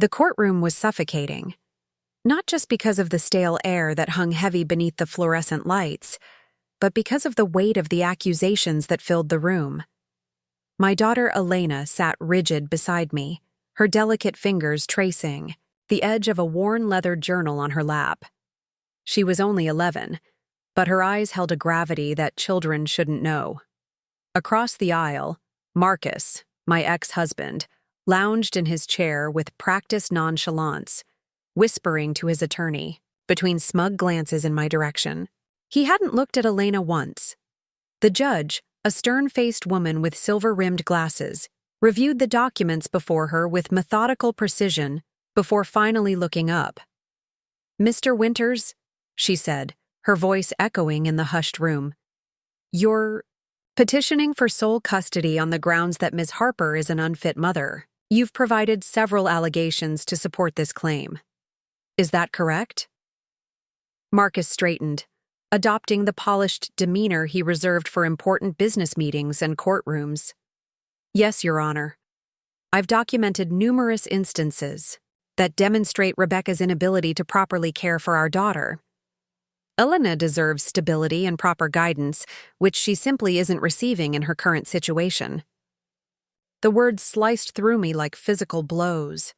The courtroom was suffocating, not just because of the stale air that hung heavy beneath the fluorescent lights, but because of the weight of the accusations that filled the room. My daughter Elena sat rigid beside me, her delicate fingers tracing the edge of a worn leather journal on her lap. She was only 11, but her eyes held a gravity that children shouldn't know. Across the aisle, Marcus, my ex-husband, lounged in his chair with practiced nonchalance, whispering to his attorney, between smug glances in my direction. He hadn't looked at Elena once. The judge, a stern-faced woman with silver-rimmed glasses, reviewed the documents before her with methodical precision before finally looking up. "Mr. Winters," she said, her voice echoing in the hushed room, "you're petitioning for sole custody on the grounds that Ms. Harper is an unfit mother. You've provided several allegations to support this claim. Is that correct?" Marcus straightened, adopting the polished demeanor he reserved for important business meetings and courtrooms. "Yes, Your Honor. I've documented numerous instances that demonstrate Rebecca's inability to properly care for our daughter. Elena deserves stability and proper guidance, which she simply isn't receiving in her current situation." The words sliced through me like physical blows.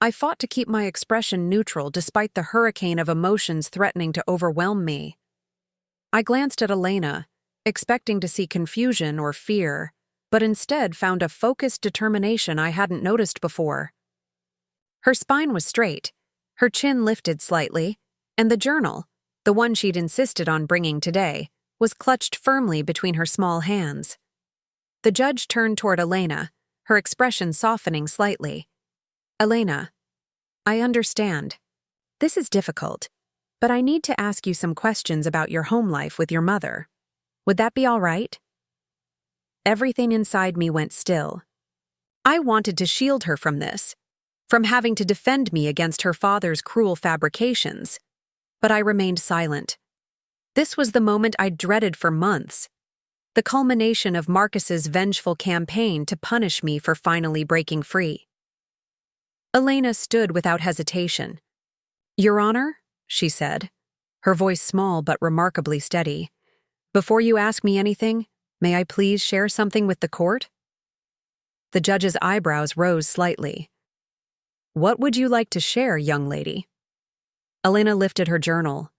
I fought to keep my expression neutral despite the hurricane of emotions threatening to overwhelm me. I glanced at Elena, expecting to see confusion or fear, but instead found a focused determination I hadn't noticed before. Her spine was straight, her chin lifted slightly, and the journal, the one she'd insisted on bringing today, was clutched firmly between her small hands. The judge turned toward Elena, her expression softening slightly. "Elena, I understand. This is difficult, but I need to ask you some questions about your home life with your mother. Would that be all right?" Everything inside me went still. I wanted to shield her from this, from having to defend me against her father's cruel fabrications, but I remained silent. This was the moment I'd dreaded for months, the culmination of Marcus's vengeful campaign to punish me for finally breaking free. Elena stood without hesitation. "Your Honor," she said, her voice small but remarkably steady, "before you ask me anything, may I please share something with the court?" The judge's eyebrows rose slightly. "What would you like to share, young lady?" Elena lifted her journal.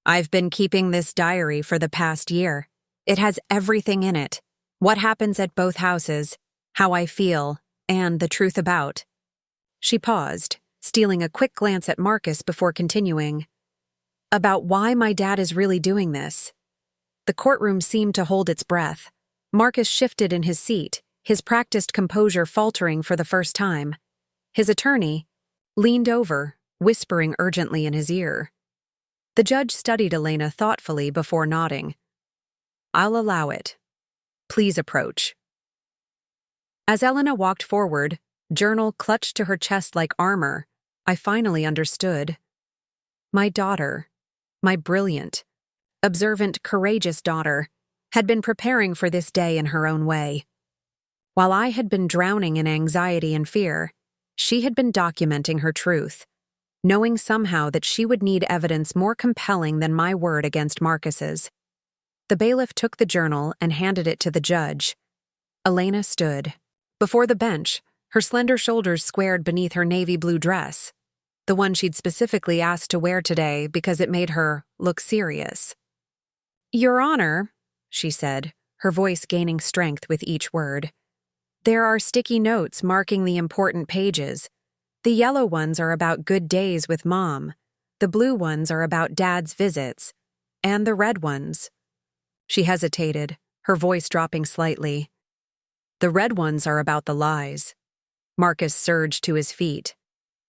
"I've been keeping this diary for the past year. It has everything in it. What happens at both houses, how I feel, and the truth about." She paused, stealing a quick glance at Marcus before continuing. "About why my dad is really doing this." The courtroom seemed to hold its breath. Marcus shifted in his seat, his practiced composure faltering for the first time. His attorney leaned over, whispering urgently in his ear. The judge studied Elena thoughtfully before nodding. "I'll allow it. Please approach." As Elena walked forward, journal clutched to her chest like armor, I finally understood. My daughter, my brilliant, observant, courageous daughter, had been preparing for this day in her own way. While I had been drowning in anxiety and fear, she had been documenting her truth, knowing somehow that she would need evidence more compelling than my word against Marcus's. The bailiff took the journal and handed it to the judge. Elena stood before the bench, her slender shoulders squared beneath her navy blue dress, the one she'd specifically asked to wear today because it made her look serious. "Your Honor," she said, her voice gaining strength with each word, "there are sticky notes marking the important pages. The yellow ones are about good days with Mom, the blue ones are about Dad's visits, and the red ones—" She hesitated, her voice dropping slightly. "The red ones are about the lies." Marcus surged to his feet.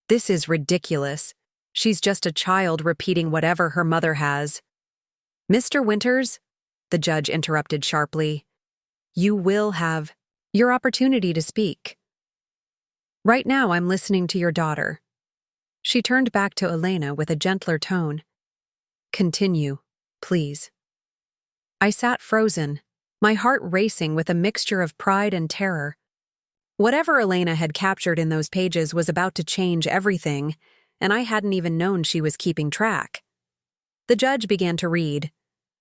"This is ridiculous. She's just a child repeating whatever her mother has." "Mr. Winters," the judge interrupted sharply, "you will have your opportunity to speak. Right now I'm listening to your daughter." She turned back to Elena with a gentler tone. "Continue, please." I sat frozen, my heart racing with a mixture of pride and terror. Whatever Elena had captured in those pages was about to change everything, and I hadn't even known she was keeping track. The judge began to read,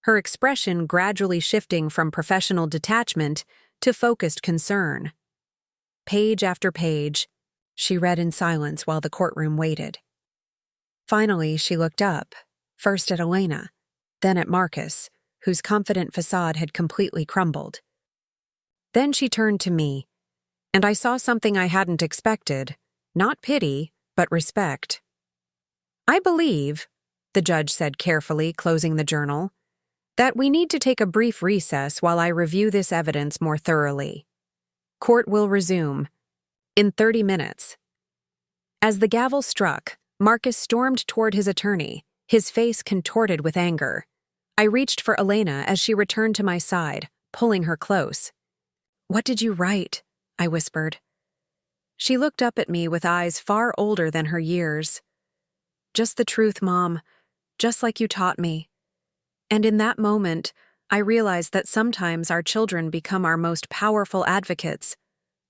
her expression gradually shifting from professional detachment to focused concern. Page after page, she read in silence while the courtroom waited. Finally, she looked up, first at Elena, then at Marcus, whose confident facade had completely crumbled. Then she turned to me, and I saw something I hadn't expected, not pity, but respect. "I believe," the judge said carefully, closing the journal, "that we need to take a brief recess while I review this evidence more thoroughly. Court will resume in 30 minutes." As the gavel struck, Marcus stormed toward his attorney, his face contorted with anger. I reached for Elena as she returned to my side, pulling her close. "What did you write?" I whispered. She looked up at me with eyes far older than her years. "Just the truth, Mom, just like you taught me." And in that moment, I realized that sometimes our children become our most powerful advocates,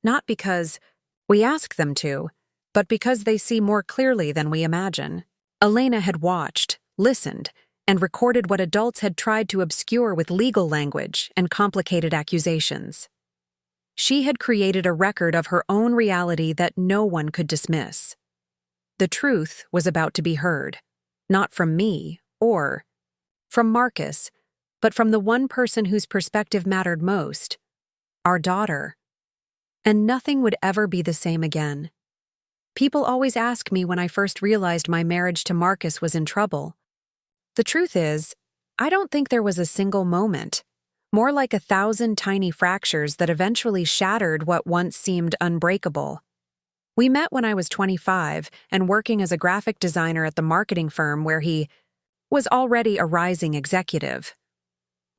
not because we ask them to, but because they see more clearly than we imagine. Elena had watched, listened, and recorded what adults had tried to obscure with legal language and complicated accusations. She had created a record of her own reality that no one could dismiss. The truth was about to be heard, not from me or from Marcus, but from the one person whose perspective mattered most, our daughter. And nothing would ever be the same again. People always ask me when I first realized my marriage to Marcus was in trouble. The truth is, I don't think there was a single moment, more like 1,000 tiny fractures that eventually shattered what once seemed unbreakable. We met when I was 25 and working as a graphic designer at the marketing firm where he was already a rising executive.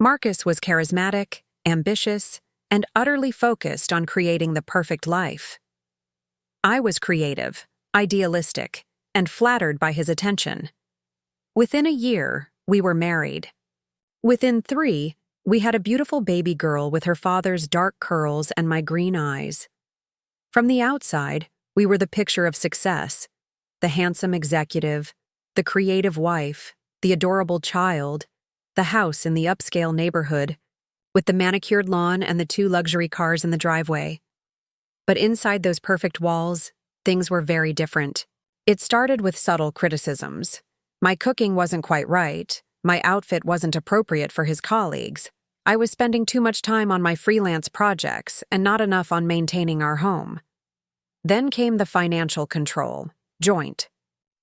Marcus was charismatic, ambitious, and utterly focused on creating the perfect life. I was creative, idealistic, and flattered by his attention. Within a year, we were married. Within 3, we had a beautiful baby girl with her father's dark curls and my green eyes. From the outside, we were the picture of success, the handsome executive, the creative wife, the adorable child, the house in the upscale neighborhood, with the manicured lawn and the 2 luxury cars in the driveway. But inside those perfect walls, things were very different. It started with subtle criticisms. My cooking wasn't quite right. My outfit wasn't appropriate for his colleagues. I was spending too much time on my freelance projects and not enough on maintaining our home. Then came the financial control, joint.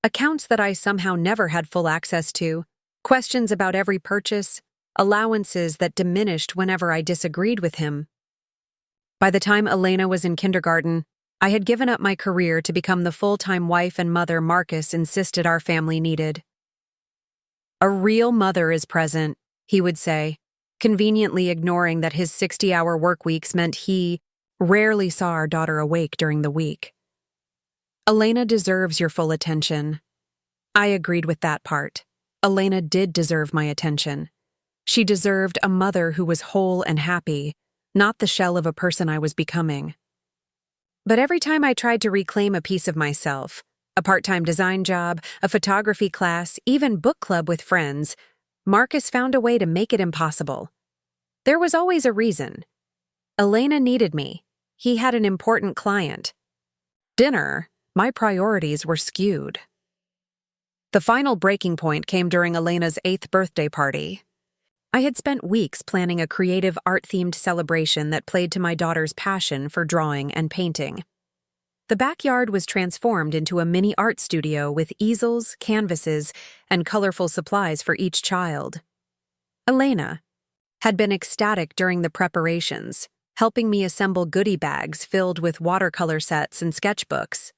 Accounts that I somehow never had full access to, questions about every purchase, allowances that diminished whenever I disagreed with him. By the time Elena was in kindergarten, I had given up my career to become the full-time wife and mother Marcus insisted our family needed. "A real mother is present," he would say, conveniently ignoring that his 60-hour work weeks meant he rarely saw our daughter awake during the week. "Elena deserves your full attention." I agreed with that part. Elena did deserve my attention. She deserved a mother who was whole and happy, not the shell of a person I was becoming. But every time I tried to reclaim a piece of myself, a part-time design job, a photography class, even book club with friends, Marcus found a way to make it impossible. There was always a reason. Elena needed me. He had an important client. Dinner, my priorities were skewed. The final breaking point came during Elena's 8th birthday party. I had spent weeks planning a creative art-themed celebration that played to my daughter's passion for drawing and painting. The backyard was transformed into a mini art studio with easels, canvases, and colorful supplies for each child. Elena had been ecstatic during the preparations, helping me assemble goodie bags filled with watercolor sets and sketchbooks.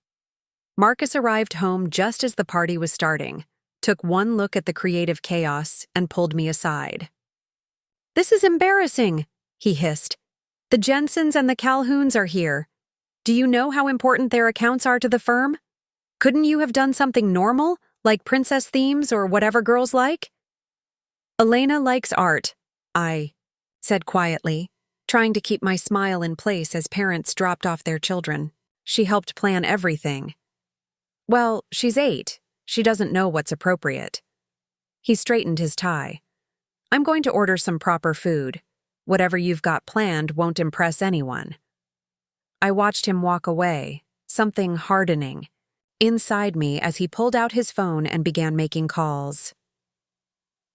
Marcus arrived home just as the party was starting, took one look at the creative chaos, and pulled me aside. "This is embarrassing," he hissed. "The Jensens and the Calhouns are here. Do you know how important their accounts are to the firm? Couldn't you have done something normal, like princess themes or whatever girls like?" "Elena likes art," I said quietly, trying to keep my smile in place as parents dropped off their children. She helped plan everything. Well, she's 8. She doesn't know what's appropriate. He straightened his tie. I'm going to order some proper food. Whatever you've got planned won't impress anyone. I watched him walk away, something hardening inside me as he pulled out his phone and began making calls.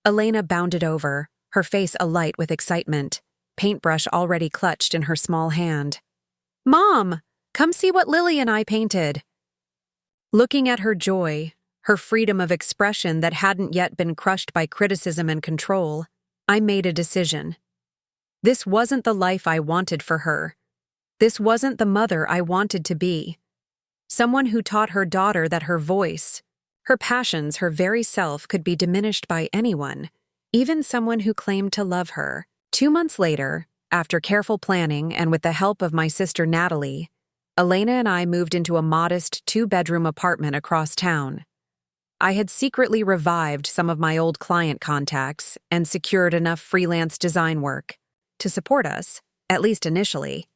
Elena bounded over, her face alight with excitement, paintbrush already clutched in her small hand. Mom, come see what Lily and I painted. Looking at her joy, her freedom of expression that hadn't yet been crushed by criticism and control, I made a decision. This wasn't the life I wanted for her. This wasn't the mother I wanted to be. Someone who taught her daughter that her voice, her passions, her very self could be diminished by anyone, even someone who claimed to love her. 2 months later, after careful planning and with the help of my sister Natalie, Elena and I moved into a modest 2-bedroom apartment across town. I had secretly revived some of my old client contacts and secured enough freelance design work to support us, at least initially.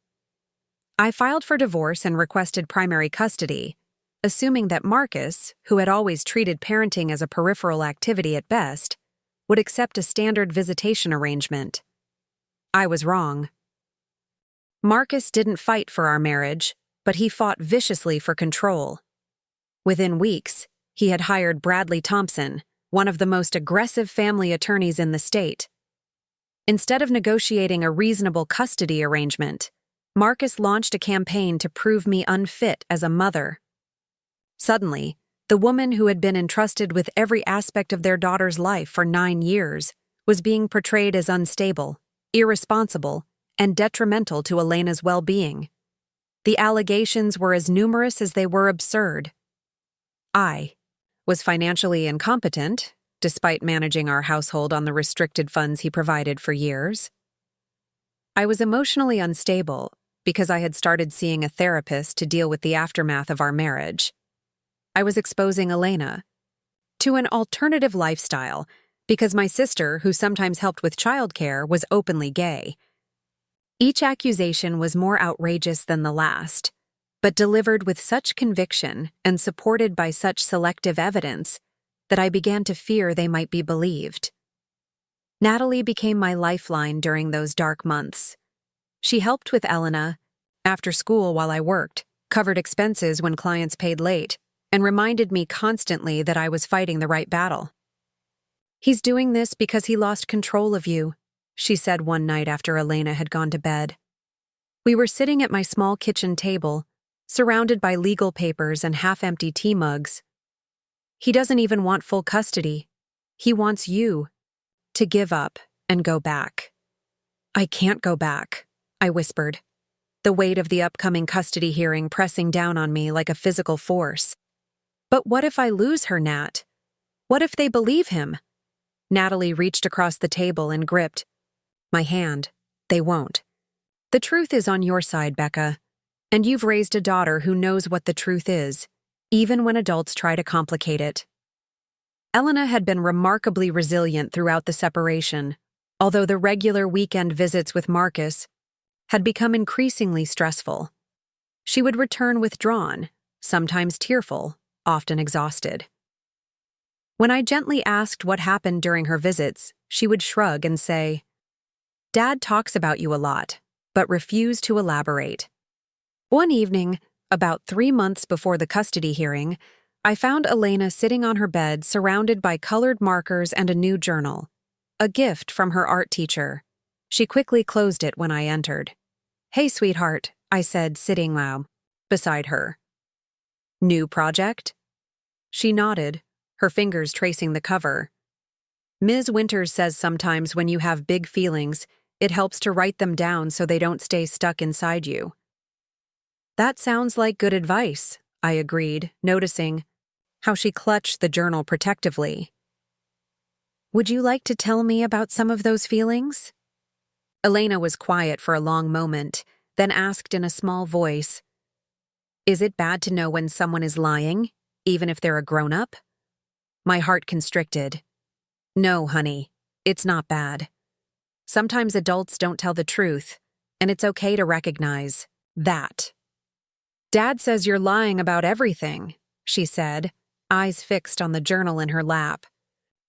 I filed for divorce and requested primary custody, assuming that Marcus, who had always treated parenting as a peripheral activity at best, would accept a standard visitation arrangement. I was wrong. Marcus didn't fight for our marriage, but he fought viciously for control. Within weeks, he had hired Bradley Thompson, one of the most aggressive family attorneys in the state. Instead of negotiating a reasonable custody arrangement, Marcus launched a campaign to prove me unfit as a mother. Suddenly, the woman who had been entrusted with every aspect of their daughter's life for 9 years was being portrayed as unstable, irresponsible, and detrimental to Elena's well-being. The allegations were as numerous as they were absurd. I was financially incompetent, despite managing our household on the restricted funds he provided for years. I was emotionally unstable because I had started seeing a therapist to deal with the aftermath of our marriage. I was exposing Elena to an alternative lifestyle because my sister, who sometimes helped with childcare, was openly gay. Each accusation was more outrageous than the last, but delivered with such conviction and supported by such selective evidence that I began to fear they might be believed. Natalie became my lifeline during those dark months. She helped with Elena after school while I worked, covered expenses when clients paid late, and reminded me constantly that I was fighting the right battle. He's doing this because he lost control of you, she said one night after Elena had gone to bed. We were sitting at my small kitchen table, surrounded by legal papers and half-empty tea mugs. He doesn't even want full custody. He wants you to give up and go back. I can't go back, I whispered, the weight of the upcoming custody hearing pressing down on me like a physical force. But what if I lose her, Nat? What if they believe him? Natalie reached across the table and gripped my hand. They won't. The truth is on your side, Becca, and you've raised a daughter who knows what the truth is, even when adults try to complicate it. Elena had been remarkably resilient throughout the separation, although the regular weekend visits with Marcus had become increasingly stressful. She would return withdrawn, sometimes tearful, often exhausted. When I gently asked what happened during her visits, she would shrug and say, "Dad talks about you a lot, but refused to elaborate." One evening, about 3 months before the custody hearing, I found Elena sitting on her bed surrounded by colored markers and a new journal, a gift from her art teacher. She quickly closed it when I entered. "Hey, sweetheart," I said, sitting low beside her. "New project?" She nodded, her fingers tracing the cover. "Ms. Winters says sometimes when you have big feelings, it helps to write them down so they don't stay stuck inside you." "That sounds like good advice," I agreed, noticing how she clutched the journal protectively. "Would you like to tell me about some of those feelings?" Elena was quiet for a long moment, then asked in a small voice, "Is it bad to know when someone is lying, even if they're a grown-up?" My heart constricted. "No, honey, it's not bad. Sometimes adults don't tell the truth, and it's okay to recognize that. Dad says you're lying about everything, she said, eyes fixed on the journal in her lap.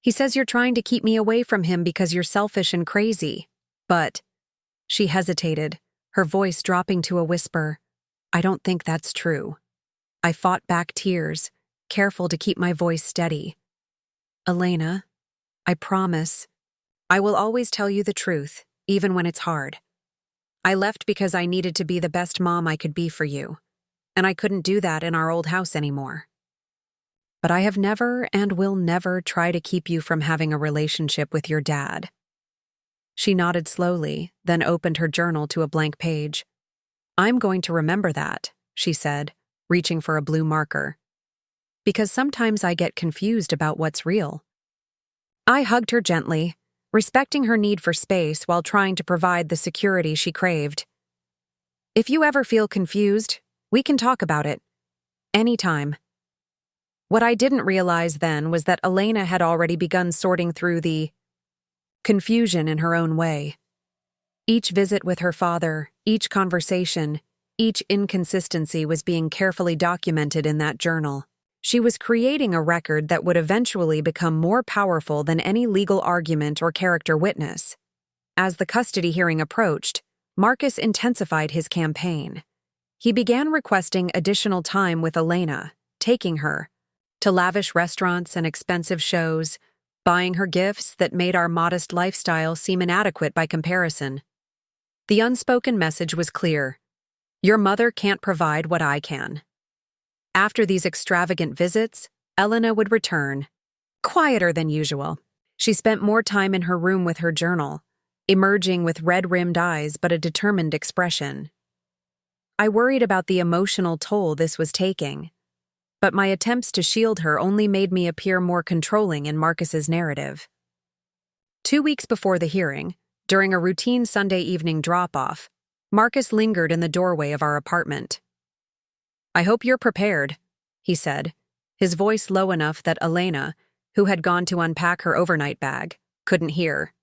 He says you're trying to keep me away from him because you're selfish and crazy. But, she hesitated, her voice dropping to a whisper, I don't think that's true. I fought back tears, careful to keep my voice steady. Elena, I promise, I will always tell you the truth, even when it's hard. I left because I needed to be the best mom I could be for you, and I couldn't do that in our old house anymore. But I have never and will never try to keep you from having a relationship with your dad. She nodded slowly, then opened her journal to a blank page. I'm going to remember that, she said, reaching for a blue marker. Because sometimes I get confused about what's real. I hugged her gently, respecting her need for space while trying to provide the security she craved. If you ever feel confused, we can talk about it. Anytime. What I didn't realize then was that Elena had already begun sorting through the confusion in her own way. Each visit with her father, each conversation, each inconsistency was being carefully documented in that journal. She was creating a record that would eventually become more powerful than any legal argument or character witness. As the custody hearing approached, Marcus intensified his campaign. He began requesting additional time with Elena, taking her to lavish restaurants and expensive shows, buying her gifts that made our modest lifestyle seem inadequate by comparison. The unspoken message was clear. Your mother can't provide what I can. After these extravagant visits, Elena would return, quieter than usual. She spent more time in her room with her journal, emerging with red-rimmed eyes but a determined expression. I worried about the emotional toll this was taking, but my attempts to shield her only made me appear more controlling in Marcus's narrative. 2 weeks before the hearing, during a routine Sunday evening drop-off, Marcus lingered in the doorway of our apartment. I hope you're prepared, he said, his voice low enough that Elena, who had gone to unpack her overnight bag, couldn't hear.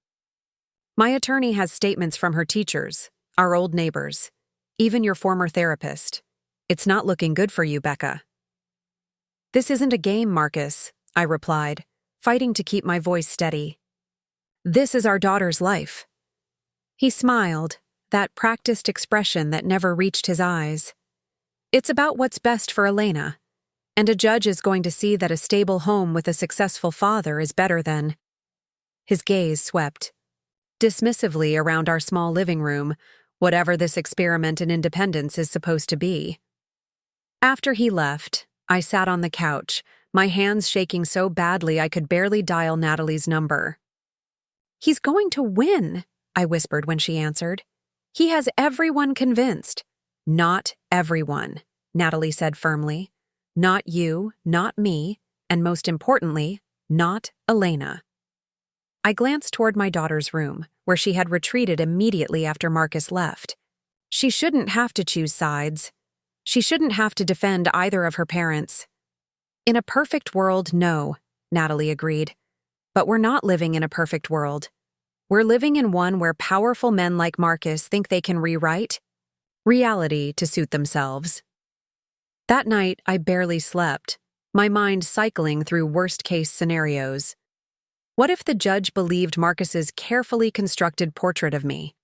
My attorney has statements from her teachers, our old neighbors, even your former therapist. It's not looking good for you, Becca. This isn't a game, Marcus, I replied, fighting to keep my voice steady. This is our daughter's life. He smiled, that practiced expression that never reached his eyes. It's about what's best for Elena, and a judge is going to see that a stable home with a successful father is better than... His gaze swept dismissively around our small living room, whatever this experiment in independence is supposed to be. After he left, I sat on the couch, my hands shaking so badly I could barely dial Natalie's number. He's going to win, I whispered when she answered. He has everyone convinced. Not everyone, Natalie said firmly. Not you, not me, and most importantly, not Elena. I glanced toward my daughter's room, where she had retreated immediately after Marcus left. She shouldn't have to choose sides. She shouldn't have to defend either of her parents. In a perfect world, no, Natalie agreed. But we're not living in a perfect world. We're living in one where powerful men like Marcus think they can rewrite reality to suit themselves. That night, I barely slept, my mind cycling through worst-case scenarios. What if the judge believed Marcus's carefully constructed portrait of me?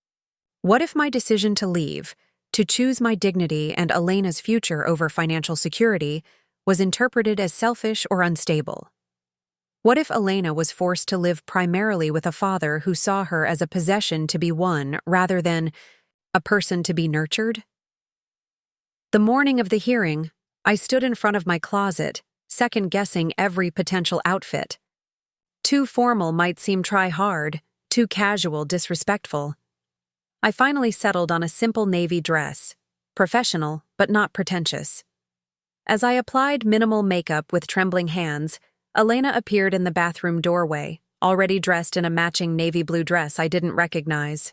What if my decision to leave, to choose my dignity and Elena's future over financial security, was interpreted as selfish or unstable? What if Elena was forced to live primarily with a father who saw her as a possession to be won rather than a person to be nurtured? The morning of the hearing, I stood in front of my closet, second-guessing every potential outfit. Too formal might seem try-hard, too casual disrespectful. I finally settled on a simple navy dress, professional but not pretentious. As I applied minimal makeup with trembling hands, Elena appeared in the bathroom doorway, already dressed in a matching navy blue dress I didn't recognize.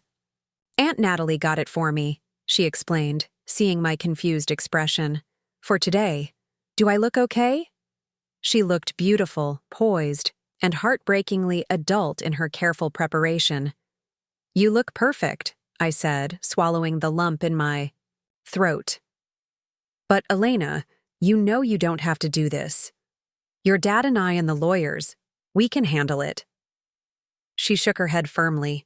Aunt Natalie got it for me, she explained, seeing my confused expression. For today. Do I look okay? She looked beautiful, poised, and heartbreakingly adult in her careful preparation. You look perfect, I said, swallowing the lump in my throat. But Elena, you know you don't have to do this. Your dad and I and the lawyers, we can handle it. She shook her head firmly.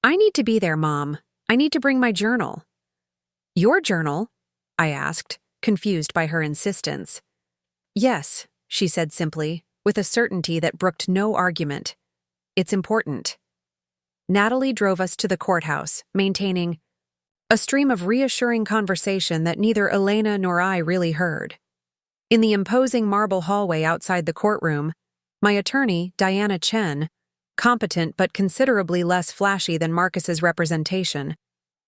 I need to be there, Mom. I need to bring my journal. Your journal? I asked, confused by her insistence. Yes, she said simply, with a certainty that brooked no argument. It's important. Natalie drove us to the courthouse, maintaining a stream of reassuring conversation that neither Elena nor I really heard. In the imposing marble hallway outside the courtroom, my attorney, Diana Chen, competent but considerably less flashy than Marcus's representation,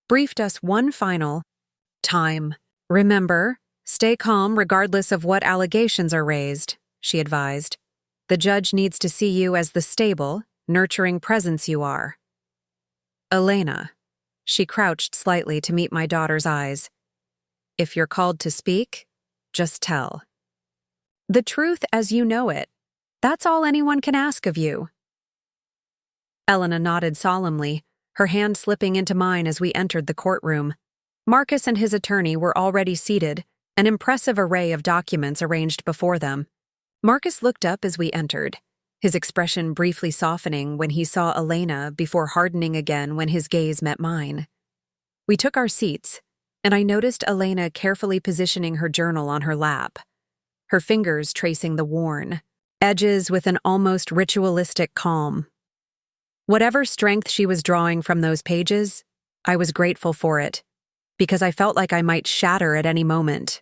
briefed us one final time. Remember, stay calm regardless of what allegations are raised, she advised. The judge needs to see you as the stable, nurturing presence you are. Elena. She crouched slightly to meet my daughter's eyes. If you're called to speak, just tell. The truth as you know it. That's all anyone can ask of you. Elena nodded solemnly, her hand slipping into mine as we entered the courtroom. Marcus and his attorney were already seated, an impressive array of documents arranged before them. Marcus looked up as we entered, his expression briefly softening when he saw Elena before hardening again when his gaze met mine. We took our seats, and I noticed Elena carefully positioning her journal on her lap, her fingers tracing the worn edges with an almost ritualistic calm. Whatever strength she was drawing from those pages, I was grateful for it, because I felt like I might shatter at any moment.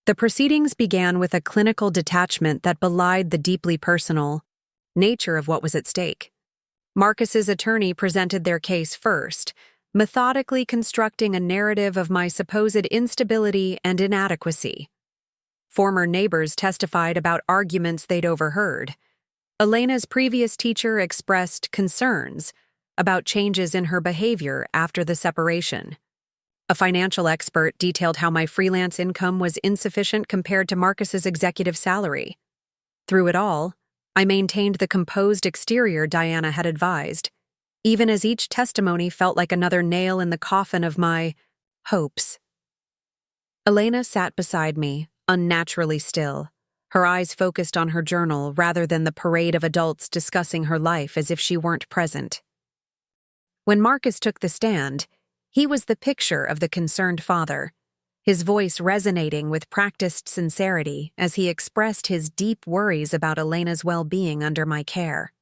The proceedings began with a clinical detachment that belied the deeply personal nature of what was at stake. Marcus's attorney presented their case first, methodically constructing a narrative of my supposed instability and inadequacy. Former neighbors testified about arguments they'd overheard. Elena's previous teacher expressed concerns about changes in her behavior after the separation. A financial expert detailed how my freelance income was insufficient compared to Marcus's executive salary. Through it all, I maintained the composed exterior Diana had advised, even as each testimony felt like another nail in the coffin of my hopes. Elena sat beside me, unnaturally still, her eyes focused on her journal rather than the parade of adults discussing her life as if she weren't present. When Marcus took the stand, he was the picture of the concerned father, his voice resonating with practiced sincerity as he expressed his deep worries about Elena's well-being under my care.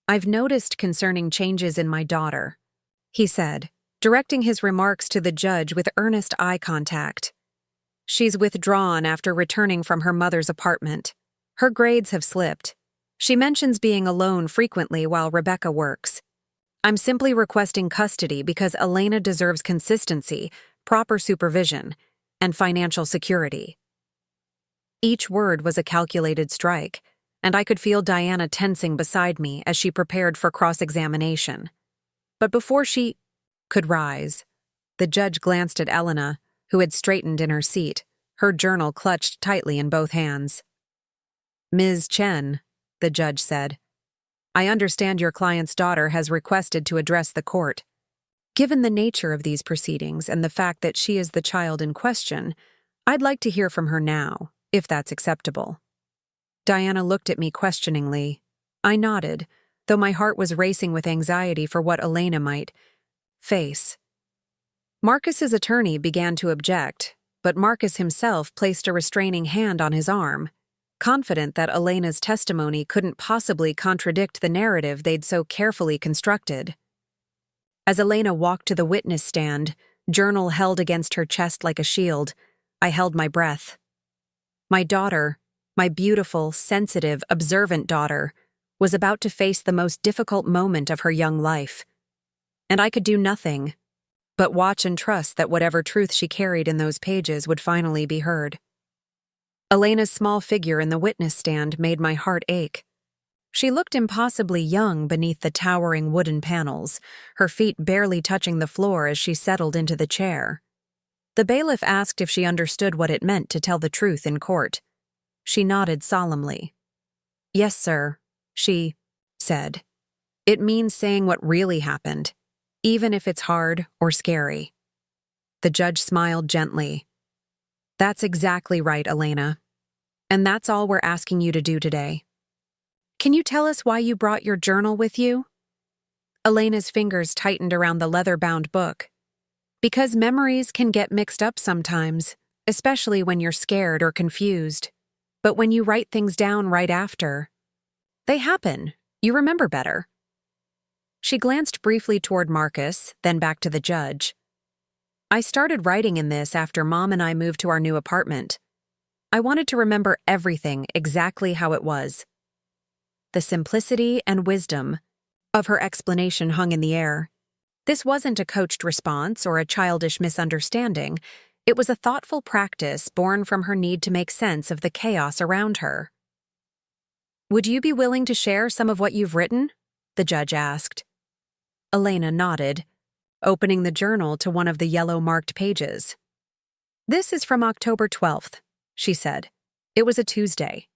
I've noticed concerning changes in my daughter, he said, directing his remarks to the judge with earnest eye contact. She's withdrawn after returning from her mother's apartment. Her grades have slipped. She mentions being alone frequently while Rebecca works. I'm simply requesting custody because Elena deserves consistency, proper supervision, and financial security. Each word was a calculated strike, and I could feel Diana tensing beside me as she prepared for cross-examination. But before she could rise, the judge glanced at Elena, who had straightened in her seat, her journal clutched tightly in both hands. Ms. Chen, the judge said, I understand your client's daughter has requested to address the court. Given the nature of these proceedings and the fact that she is the child in question, I'd like to hear from her now, if that's acceptable. Diana looked at me questioningly. I nodded, though my heart was racing with anxiety for what Elena might face. Marcus's attorney began to object, but Marcus himself placed a restraining hand on his arm, confident that Elena's testimony couldn't possibly contradict the narrative they'd so carefully constructed. As Elena walked to the witness stand, journal held against her chest like a shield, I held my breath. My daughter, my beautiful, sensitive, observant daughter, was about to face the most difficult moment of her young life. And I could do nothing but watch and trust that whatever truth she carried in those pages would finally be heard. Elena's small figure in the witness stand made my heart ache. She looked impossibly young beneath the towering wooden panels, her feet barely touching the floor as she settled into the chair. The bailiff asked if she understood what it meant to tell the truth in court. She nodded solemnly. Yes, sir, she said. It means saying what really happened. even if it's hard or scary. The judge smiled gently. That's exactly right, Elena. And that's all we're asking you to do today. Can you tell us why you brought your journal with you? Elena's fingers tightened around the leather-bound book. Because memories can get mixed up sometimes, especially when you're scared or confused. But when you write things down right after, they happen. You remember better. She glanced briefly toward Marcus, then back to the judge. I started writing in this after Mom and I moved to our new apartment. I wanted to remember everything exactly how it was. The simplicity and wisdom of her explanation hung in the air. This wasn't a coached response or a childish misunderstanding. It was a thoughtful practice born from her need to make sense of the chaos around her. Would you be willing to share some of what you've written? The judge asked. Elena nodded, opening the journal to one of the yellow-marked pages. This is from October 12th, she said. It was a Tuesday.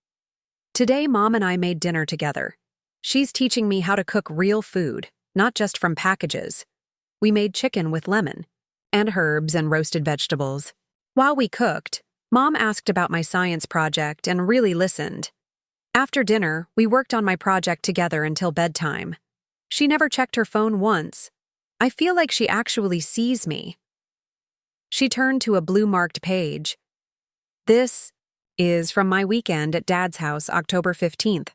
Today, Mom and I made dinner together. She's teaching me how to cook real food, not just from packages. We made chicken with lemon, and herbs and roasted vegetables. While we cooked, Mom asked about my science project and really listened. After dinner, we worked on my project together until bedtime. She never checked her phone once. I feel like she actually sees me. She turned to a blue-marked page. This is from my weekend at Dad's house, October 15th.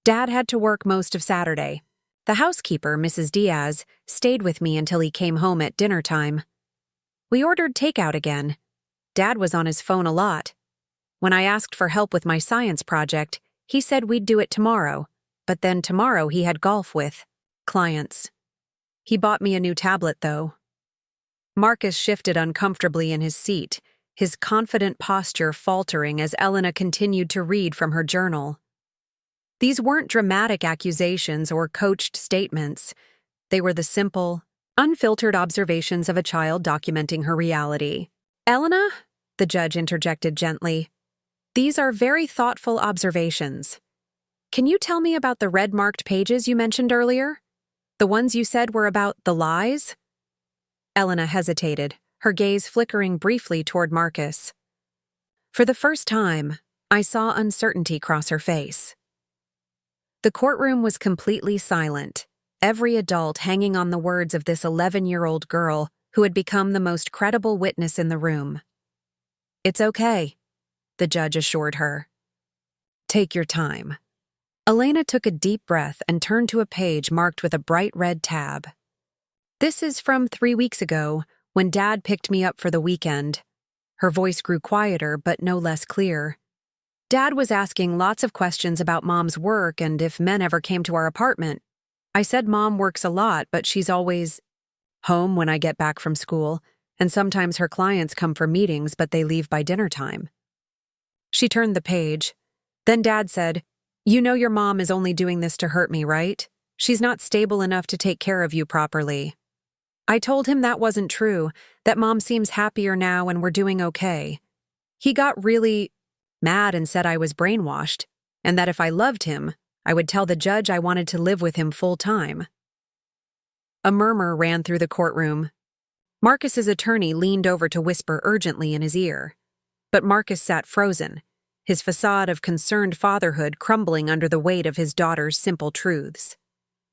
Dad had to work most of Saturday. The housekeeper, Mrs. Diaz, stayed with me until he came home at dinner time. We ordered takeout again. Dad was on his phone a lot. When I asked for help with my science project, he said we'd do it tomorrow, but then tomorrow he had golf with clients. He bought me a new tablet, though. Marcus shifted uncomfortably in his seat, his confident posture faltering as Elena continued to read from her journal. These weren't dramatic accusations or coached statements. They were the simple, unfiltered observations of a child documenting her reality. Elena, the judge interjected gently, these are very thoughtful observations. Can you tell me about the red-marked pages you mentioned earlier? The ones you said were about the lies? Elena hesitated, her gaze flickering briefly toward Marcus. For the first time, I saw uncertainty cross her face. The courtroom was completely silent, every adult hanging on the words of this 11-year-old girl who had become the most credible witness in the room. It's okay, the judge assured her. Take your time. Elena took a deep breath and turned to a page marked with a bright red tab. This is from 3 weeks ago, when Dad picked me up for the weekend. Her voice grew quieter, but no less clear. Dad was asking lots of questions about Mom's work and if men ever came to our apartment. I said Mom works a lot, but she's always home when I get back from school, and sometimes her clients come for meetings, but they leave by dinner time. She turned the page. Then Dad said, You know your mom is only doing this to hurt me, right? She's not stable enough to take care of you properly. I told him that wasn't true, that Mom seems happier now and we're doing okay. He got really mad and said I was brainwashed, and that if I loved him, I would tell the judge I wanted to live with him full-time. A murmur ran through the courtroom. Marcus's attorney leaned over to whisper urgently in his ear. But Marcus sat frozen, his facade of concerned fatherhood crumbling under the weight of his daughter's simple truths.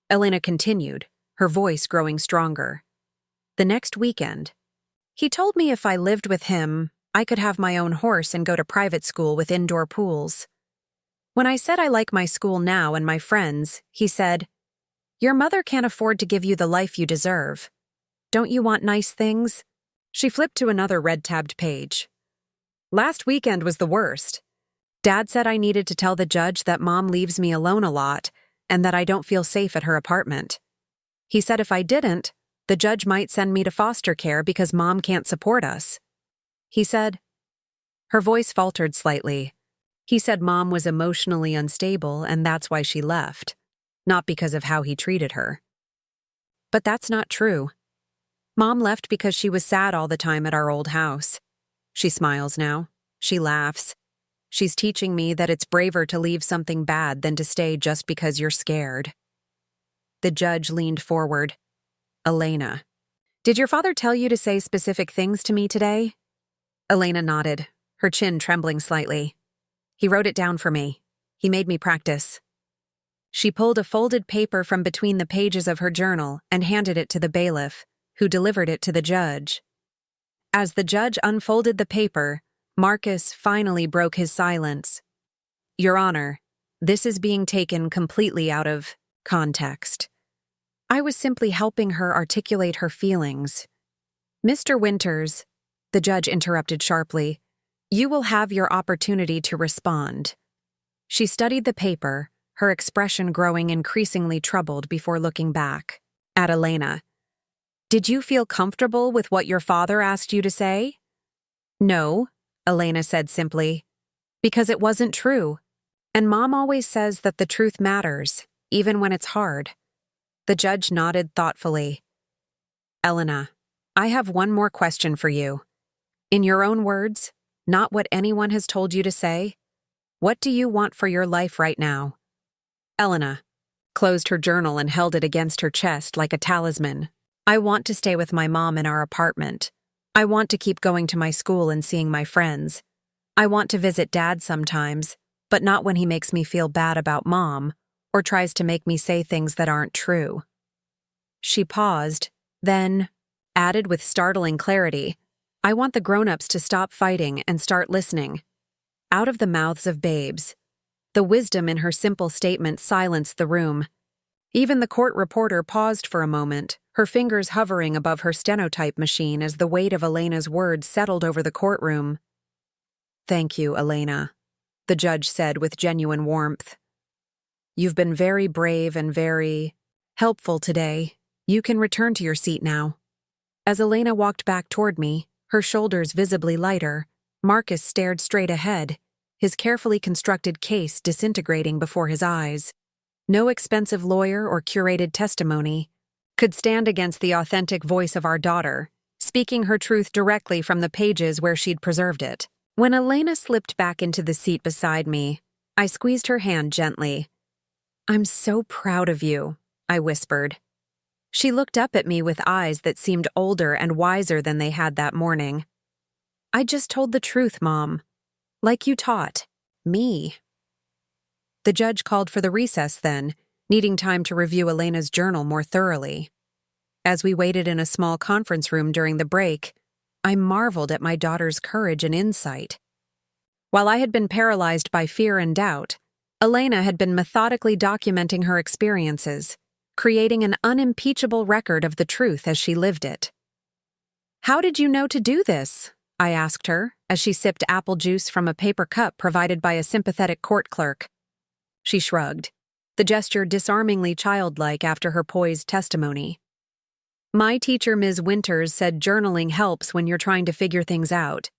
Elena continued, her voice growing stronger. The next weekend, he told me if I lived with him, I could have my own horse and go to private school with indoor pools. When I said I like my school now and my friends, he said, Your mother can't afford to give you the life you deserve. Don't you want nice things? She flipped to another red-tabbed page. Last weekend was the worst. Dad said I needed to tell the judge that Mom leaves me alone a lot and that I don't feel safe at her apartment. He said if I didn't, the judge might send me to foster care because Mom can't support us. He said, her voice faltered slightly. He said Mom was emotionally unstable and that's why she left, not because of how he treated her. But that's not true. Mom left because she was sad all the time at our old house. She smiles now. She laughs. She's teaching me that it's braver to leave something bad than to stay just because you're scared. The judge leaned forward. Elena. Did your father tell you to say specific things to me today? Elena nodded, her chin trembling slightly. He wrote it down for me. He made me practice. She pulled a folded paper from between the pages of her journal and handed it to the bailiff, who delivered it to the judge. As the judge unfolded the paper, Marcus finally broke his silence. Your Honor, this is being taken completely out of context. I was simply helping her articulate her feelings. Mr. Winters, the judge interrupted sharply, you will have your opportunity to respond. She studied the paper, her expression growing increasingly troubled before looking back at Elena. Did you feel comfortable with what your father asked you to say? No, Elena said simply, because it wasn't true. And Mom always says that the truth matters, even when it's hard. The judge nodded thoughtfully. Elena, I have one more question for you. In your own words, not what anyone has told you to say, what do you want for your life right now? Elena closed her journal and held it against her chest like a talisman. I want to stay with my mom in our apartment. I want to keep going to my school and seeing my friends. I want to visit Dad sometimes, but not when he makes me feel bad about Mom or tries to make me say things that aren't true. She paused, then added with startling clarity, I want the grown-ups to stop fighting and start listening. Out of the mouths of babes. The wisdom in her simple statement silenced the room. Even the court reporter paused for a moment, her fingers hovering above her stenotype machine as the weight of Elena's words settled over the courtroom. Thank you, Elena, the judge said with genuine warmth. You've been very brave and very helpful today. You can return to your seat now. As Elena walked back toward me, her shoulders visibly lighter, Marcus stared straight ahead, his carefully constructed case disintegrating before his eyes. No expensive lawyer or curated testimony could stand against the authentic voice of our daughter, speaking her truth directly from the pages where she'd preserved it. When Elena slipped back into the seat beside me, I squeezed her hand gently. I'm so proud of you, I whispered. She looked up at me with eyes that seemed older and wiser than they had that morning. I just told the truth, Mom. Like you taught. Me. The judge called for the recess then, needing time to review Elena's journal more thoroughly. As we waited in a small conference room during the break, I marveled at my daughter's courage and insight. While I had been paralyzed by fear and doubt, Elena had been methodically documenting her experiences, creating an unimpeachable record of the truth as she lived it. How did you know to do this? I asked her, as she sipped apple juice from a paper cup provided by a sympathetic court clerk. She shrugged, the gesture disarmingly childlike after her poised testimony. My teacher, Ms. Winters, said journaling helps when you're trying to figure things out.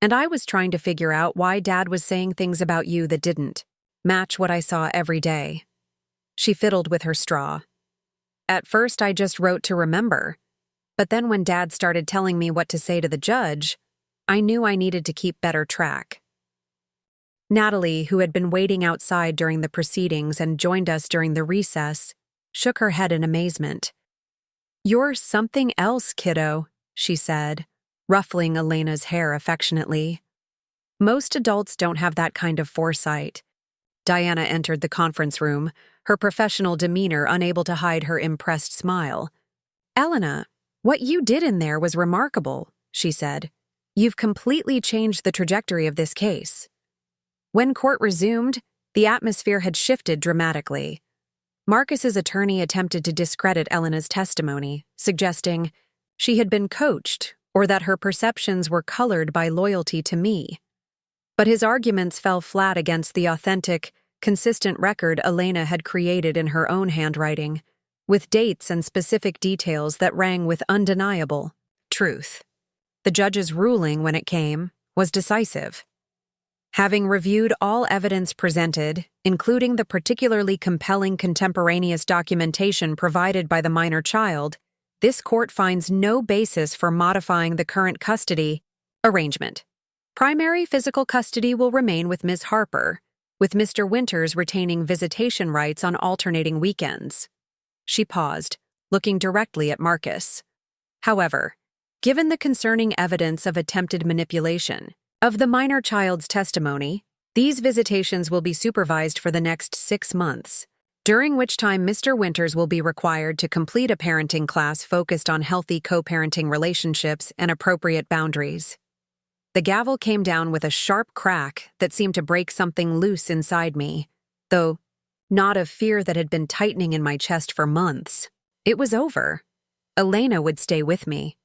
And I was trying to figure out why Dad was saying things about you that didn't match what I saw every day. She fiddled with her straw. At first, I just wrote to remember. But then when Dad started telling me what to say to the judge, I knew I needed to keep better track. Natalie, who had been waiting outside during the proceedings and joined us during the recess, shook her head in amazement. You're something else, kiddo, she said, ruffling Elena's hair affectionately. Most adults don't have that kind of foresight. Diana entered the conference room, her professional demeanor unable to hide her impressed smile. Elena, what you did in there was remarkable, she said. You've completely changed the trajectory of this case. When court resumed, the atmosphere had shifted dramatically. Marcus's attorney attempted to discredit Elena's testimony, suggesting she had been coached or that her perceptions were colored by loyalty to me. But his arguments fell flat against the authentic, consistent record Elena had created in her own handwriting, with dates and specific details that rang with undeniable truth. The judge's ruling, when it came, was decisive. Having reviewed all evidence presented, including the particularly compelling contemporaneous documentation provided by the minor child, this court finds no basis for modifying the current custody arrangement. Primary physical custody will remain with Ms. Harper, with Mr. Winters retaining visitation rights on alternating weekends. She paused, looking directly at Marcus. However, given the concerning evidence of attempted manipulation of the minor child's testimony, these visitations will be supervised for the next 6 months, during which time Mr. Winters will be required to complete a parenting class focused on healthy co-parenting relationships and appropriate boundaries. The gavel came down with a sharp crack that seemed to break something loose inside me, though not of fear that had been tightening in my chest for months. It was over. Elena would stay with me.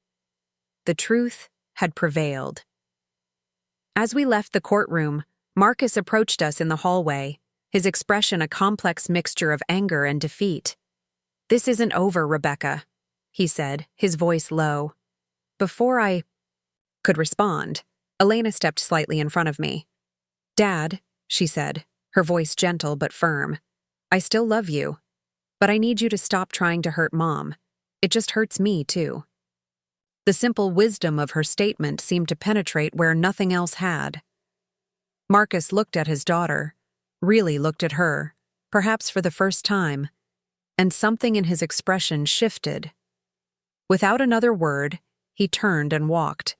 The truth had prevailed. As we left the courtroom, Marcus approached us in the hallway, his expression a complex mixture of anger and defeat. "This isn't over, Rebecca," he said, his voice low. Before I could respond, Elena stepped slightly in front of me. "Dad," she said, her voice gentle but firm, "I still love you, but I need you to stop trying to hurt Mom. It just hurts me, too." The simple wisdom of her statement seemed to penetrate where nothing else had. Marcus looked at his daughter, really looked at her, perhaps for the first time, and something in his expression shifted. Without another word, he turned and walked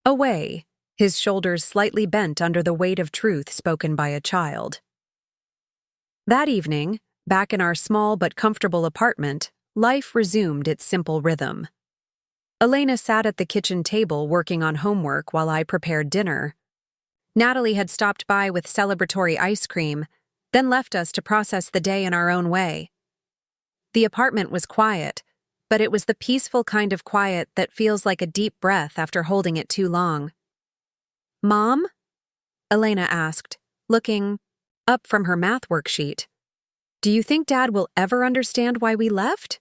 away, his shoulders slightly bent under the weight of truth spoken by a child. That evening, back in our small but comfortable apartment, life resumed its simple rhythm. Elena sat at the kitchen table working on homework while I prepared dinner. Natalie had stopped by with celebratory ice cream, then left us to process the day in our own way. The apartment was quiet, but it was the peaceful kind of quiet that feels like a deep breath after holding it too long. "Mom?" Elena asked, looking up from her math worksheet. "Do you think Dad will ever understand why we left?"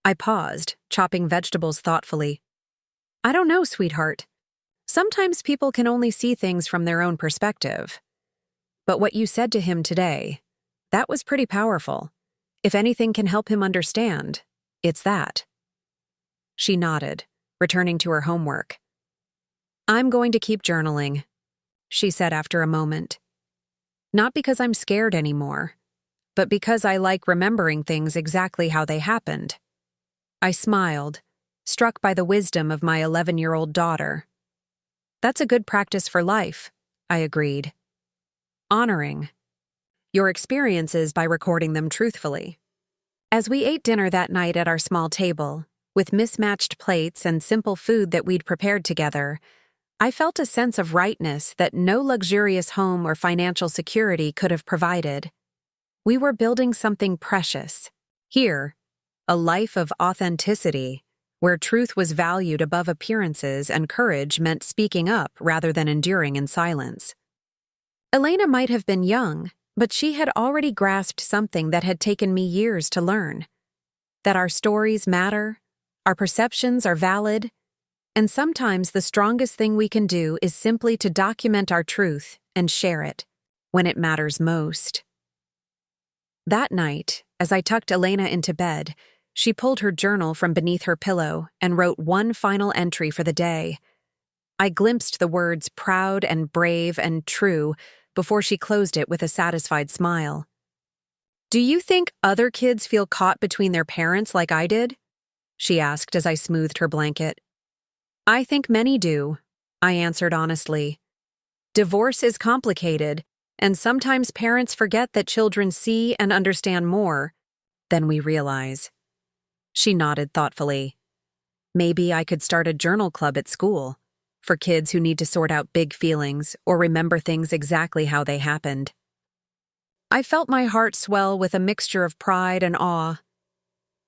I paused, chopping vegetables thoughtfully. "I don't know, sweetheart. Sometimes people can only see things from their own perspective. But what you said to him today, that was pretty powerful. If anything can help him understand, it's that." She nodded, returning to her homework. "I'm going to keep journaling," she said after a moment. "Not because I'm scared anymore, but because I like remembering things exactly how they happened." I smiled, struck by the wisdom of my 11-year-old daughter. "That's a good practice for life," I agreed. "Honoring your experiences by recording them truthfully." As we ate dinner that night at our small table, with mismatched plates and simple food that we'd prepared together, I felt a sense of rightness that no luxurious home or financial security could have provided. We were building something precious. Here, a life of authenticity, where truth was valued above appearances and courage meant speaking up rather than enduring in silence. Elena might have been young, but she had already grasped something that had taken me years to learn. That our stories matter, our perceptions are valid, and sometimes the strongest thing we can do is simply to document our truth and share it when it matters most. That night, as I tucked Elena into bed, she pulled her journal from beneath her pillow and wrote one final entry for the day. I glimpsed the words proud and brave and true before she closed it with a satisfied smile. "Do you think other kids feel caught between their parents like I did?" she asked as I smoothed her blanket. "I think many do," I answered honestly. "Divorce is complicated, and sometimes parents forget that children see and understand more than we realize." She nodded thoughtfully. "Maybe I could start a journal club at school, for kids who need to sort out big feelings or remember things exactly how they happened." I felt my heart swell with a mixture of pride and awe.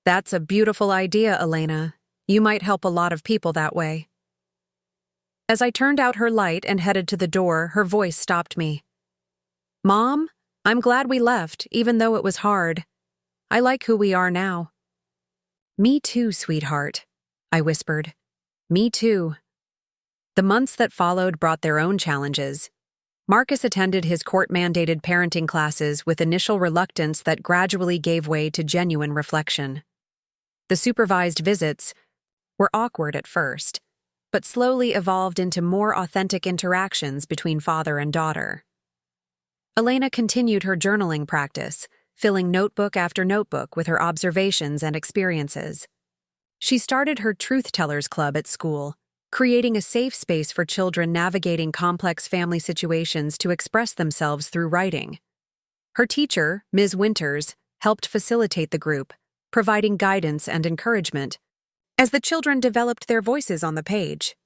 "That's a beautiful idea, Elena. You might help a lot of people that way." As I turned out her light and headed to the door, her voice stopped me. "Mom, I'm glad we left, even though it was hard. I like who we are now." "Me too, sweetheart," I whispered. "Me too." The months that followed brought their own challenges. Marcus attended his court-mandated parenting classes with initial reluctance that gradually gave way to genuine reflection. The supervised visits were awkward at first, but slowly evolved into more authentic interactions between father and daughter. Elena continued her journaling practice, filling notebook after notebook with her observations and experiences. She started her Truth Tellers Club at school, creating a safe space for children navigating complex family situations to express themselves through writing. Her teacher, Ms. Winters, helped facilitate the group, providing guidance and encouragement as the children developed their voices on the page.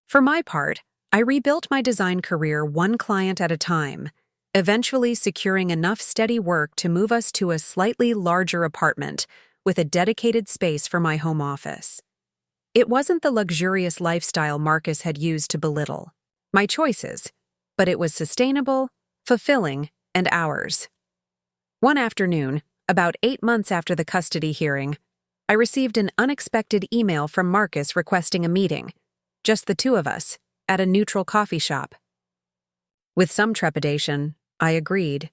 For my part, I rebuilt my design career one client at a time, eventually securing enough steady work to move us to a slightly larger apartment with a dedicated space for my home office. It wasn't the luxurious lifestyle Marcus had used to belittle my choices, but it was sustainable, fulfilling, and ours. One afternoon, about 8 months after the custody hearing, I received an unexpected email from Marcus requesting a meeting, just the two of us, at a neutral coffee shop. With some trepidation, I agreed.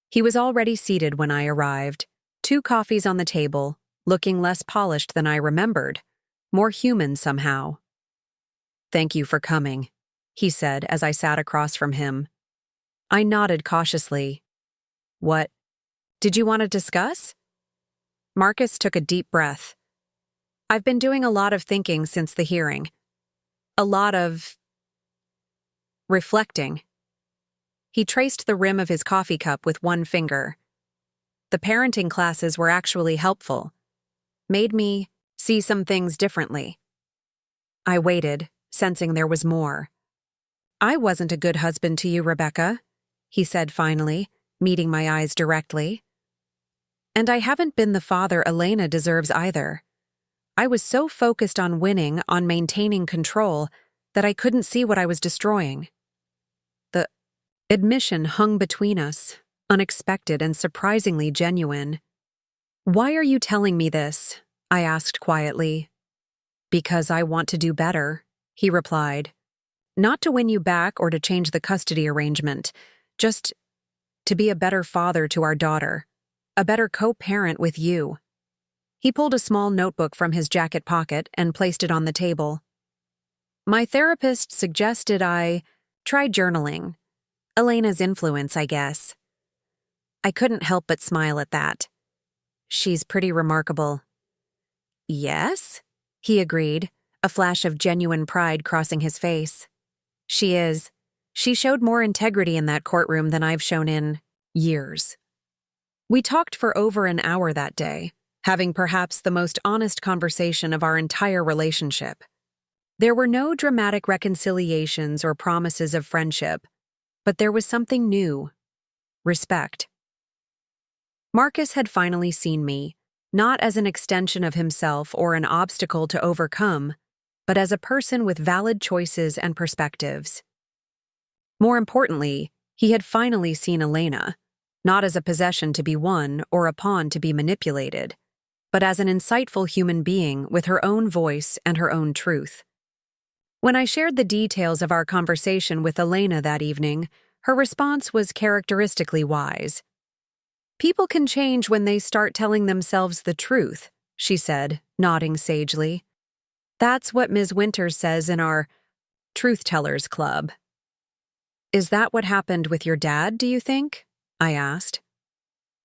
He was already seated when I arrived, 2 coffees on the table, looking less polished than I remembered, more human somehow. "Thank you for coming," he said as I sat across from him. I nodded cautiously. "What did you want to discuss?" Marcus took a deep breath. "I've been doing a lot of thinking since the hearing. A lot of reflecting." He traced the rim of his coffee cup with one finger. "The parenting classes were actually helpful. Made me see some things differently." I waited, sensing there was more. "I wasn't a good husband to you, Rebecca," he said finally, meeting my eyes directly. "And I haven't been the father Elena deserves either. I was so focused on winning, on maintaining control, that I couldn't see what I was destroying." The admission hung between us, unexpected and surprisingly genuine. "Why are you telling me this?" I asked quietly. "Because I want to do better," he replied. "Not to win you back or to change the custody arrangement, just to be a better father to our daughter, a better co-parent with you." He pulled a small notebook from his jacket pocket and placed it on the table. "My therapist suggested I try journaling. Elena's influence, I guess." I couldn't help but smile at that. "She's pretty remarkable." "Yes?" he agreed, a flash of genuine pride crossing his face. "She is. She showed more integrity in that courtroom than I've shown in years." We talked for over an hour that day, having perhaps the most honest conversation of our entire relationship. There were no dramatic reconciliations or promises of friendship, but there was something new: respect. Marcus had finally seen me, not as an extension of himself or an obstacle to overcome, but as a person with valid choices and perspectives. More importantly, he had finally seen Elena, not as a possession to be won or a pawn to be manipulated, but as an insightful human being with her own voice and her own truth. When I shared the details of our conversation with Elena that evening, her response was characteristically wise. "People can change when they start telling themselves the truth," she said, nodding sagely. "That's what Ms. Winters says in our Truth Tellers Club." "Is that what happened with your dad, do you think?" I asked.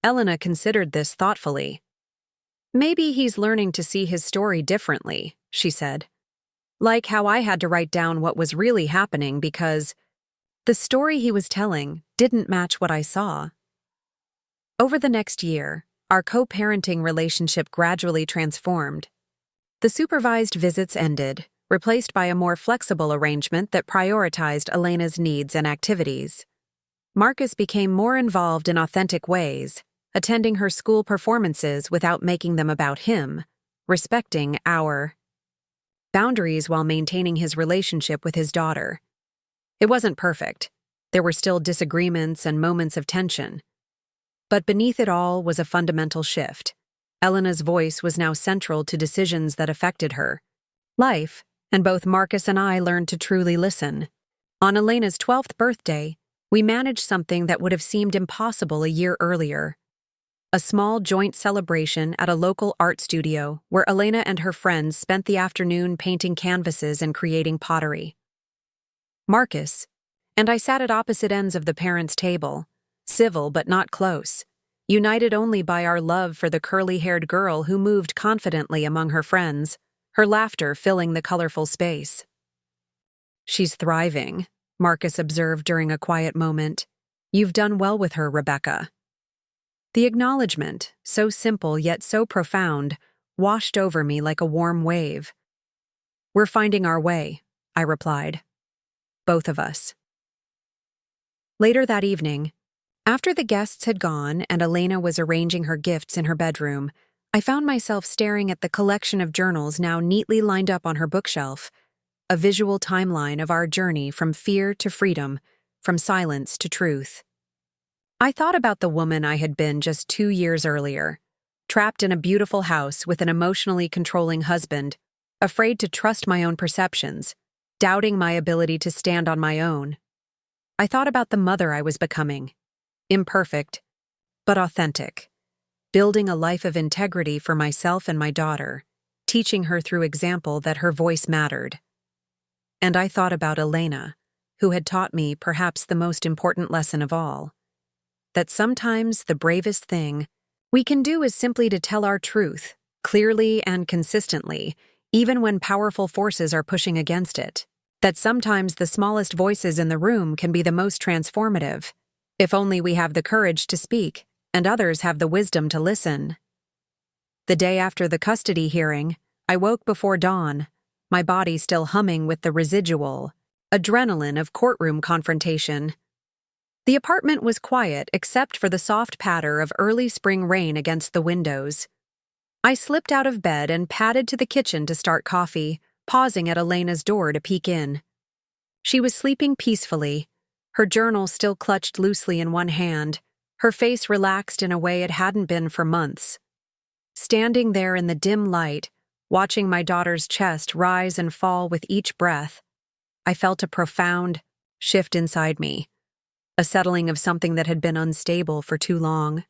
Elena considered this thoughtfully. "Maybe he's learning to see his story differently," she said. "Like how I had to write down what was really happening because the story he was telling didn't match what I saw." Over the next year, our co-parenting relationship gradually transformed. The supervised visits ended, replaced by a more flexible arrangement that prioritized Elena's needs and activities. Marcus became more involved in authentic ways, attending her school performances without making them about him, respecting our boundaries while maintaining his relationship with his daughter. It wasn't perfect. There were still disagreements and moments of tension. But beneath it all was a fundamental shift. Elena's voice was now central to decisions that affected her life, and both Marcus and I learned to truly listen. On Elena's 12th birthday, we managed something that would have seemed impossible a year earlier. A small joint celebration at a local art studio where Elena and her friends spent the afternoon painting canvases and creating pottery. Marcus and I sat at opposite ends of the parents' table, civil but not close, united only by our love for the curly-haired girl who moved confidently among her friends, her laughter filling the colorful space. "She's thriving," Marcus observed during a quiet moment. "You've done well with her, Rebecca." The acknowledgement, so simple yet so profound, washed over me like a warm wave. "We're finding our way," I replied. "Both of us." Later that evening, after the guests had gone and Elena was arranging her gifts in her bedroom, I found myself staring at the collection of journals now neatly lined up on her bookshelf, a visual timeline of our journey from fear to freedom, from silence to truth. I thought about the woman I had been just 2 years earlier, trapped in a beautiful house with an emotionally controlling husband, afraid to trust my own perceptions, doubting my ability to stand on my own. I thought about the mother I was becoming, imperfect, but authentic, building a life of integrity for myself and my daughter, teaching her through example that her voice mattered. And I thought about Elena, who had taught me perhaps the most important lesson of all, that sometimes the bravest thing we can do is simply to tell our truth, clearly and consistently, even when powerful forces are pushing against it. That sometimes the smallest voices in the room can be the most transformative, if only we have the courage to speak, and others have the wisdom to listen. The day after the custody hearing, I woke before dawn, my body still humming with the residual adrenaline of courtroom confrontation. The apartment was quiet except for the soft patter of early spring rain against the windows. I slipped out of bed and padded to the kitchen to start coffee, pausing at Elena's door to peek in. She was sleeping peacefully, her journal still clutched loosely in one hand, her face relaxed in a way it hadn't been for months. Standing there in the dim light, watching my daughter's chest rise and fall with each breath, I felt a profound shift inside me, a settling of something that had been unstable for too long.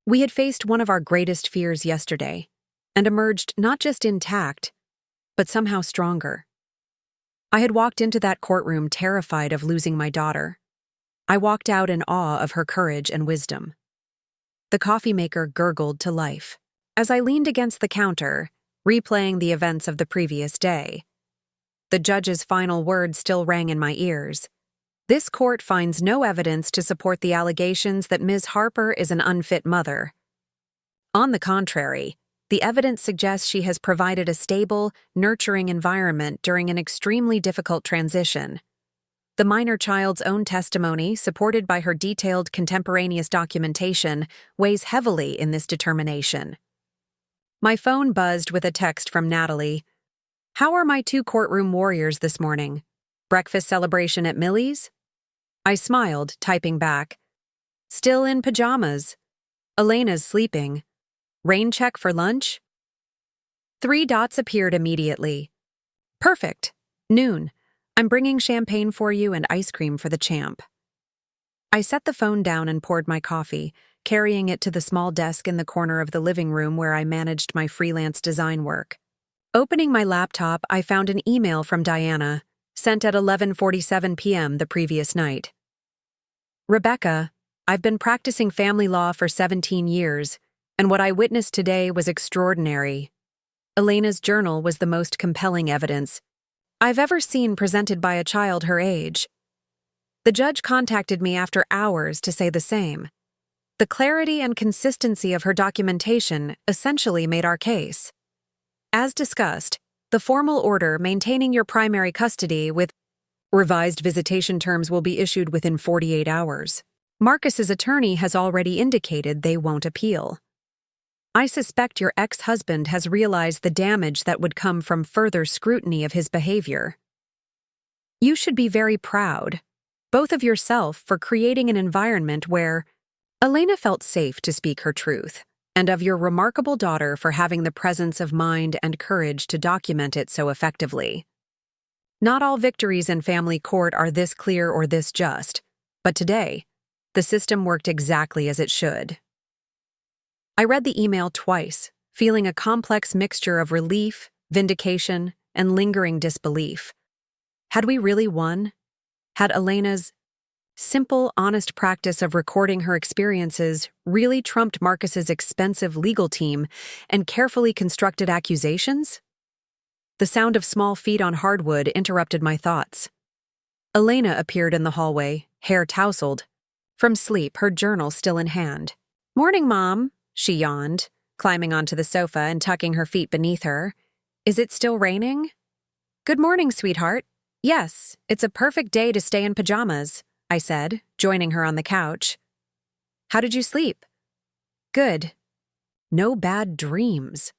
We had faced one of our greatest fears yesterday, and emerged not just intact, but somehow stronger. I had walked into that courtroom terrified of losing my daughter. I walked out in awe of her courage and wisdom. The coffee maker gurgled to life. As I leaned against the counter, replaying the events of the previous day, the judge's final words still rang in my ears. "This court finds no evidence to support the allegations that Ms. Harper is an unfit mother. On the contrary, the evidence suggests she has provided a stable, nurturing environment during an extremely difficult transition. The minor child's own testimony, supported by her detailed contemporaneous documentation, weighs heavily in this determination." My phone buzzed with a text from Natalie. "How are my 2 courtroom warriors this morning? Breakfast celebration at Millie's?" I smiled, typing back. "Still in pajamas. Elena's sleeping. Rain check for lunch?" 3 dots appeared immediately. "Perfect. Noon. I'm bringing champagne for you and ice cream for the champ." I set the phone down and poured my coffee, carrying it to the small desk in the corner of the living room where I managed my freelance design work. Opening my laptop, I found an email from Diana, sent at 11:47 p.m. the previous night. "Rebecca, I've been practicing family law for 17 years, and what I witnessed today was extraordinary. Elena's journal was the most compelling evidence I've ever seen presented by a child her age. The judge contacted me after hours to say the same. The clarity and consistency of her documentation essentially made our case. As discussed, the formal order maintaining your primary custody with revised visitation terms will be issued within 48 hours. Marcus's attorney has already indicated they won't appeal. I suspect your ex-husband has realized the damage that would come from further scrutiny of his behavior. You should be very proud, both of yourself for creating an environment where Elena felt safe to speak her truth, and of your remarkable daughter for having the presence of mind and courage to document it so effectively. Not all victories in family court are this clear or this just, but today, the system worked exactly as it should." I read the email twice, feeling a complex mixture of relief, vindication, and lingering disbelief. Had we really won? Had Elena's simple, honest practice of recording her experiences really trumped Marcus's expensive legal team and carefully constructed accusations? The sound of small feet on hardwood interrupted my thoughts. Elena appeared in the hallway, hair tousled. From sleep, her journal still in hand. "Morning, Mom," she yawned, climbing onto the sofa and tucking her feet beneath her. "Is it still raining?" "Good morning, sweetheart. Yes, it's a perfect day to stay in pajamas," I said, joining her on the couch. "How did you sleep?" "Good. No bad dreams."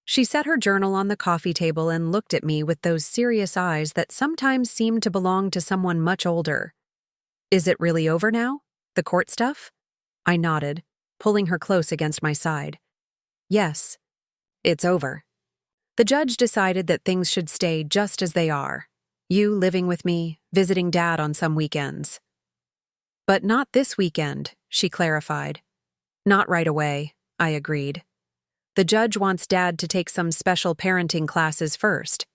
She set her journal on the coffee table and looked at me with those serious eyes that sometimes seem to belong to someone much older. "Is it really over now? The court stuff?" I nodded, pulling her close against my side. "Yes, it's over. The judge decided that things should stay just as they are. You living with me, visiting Dad on some weekends." "But not this weekend," she clarified. "Not right away," I agreed. "The judge wants Dad to take some special parenting classes first.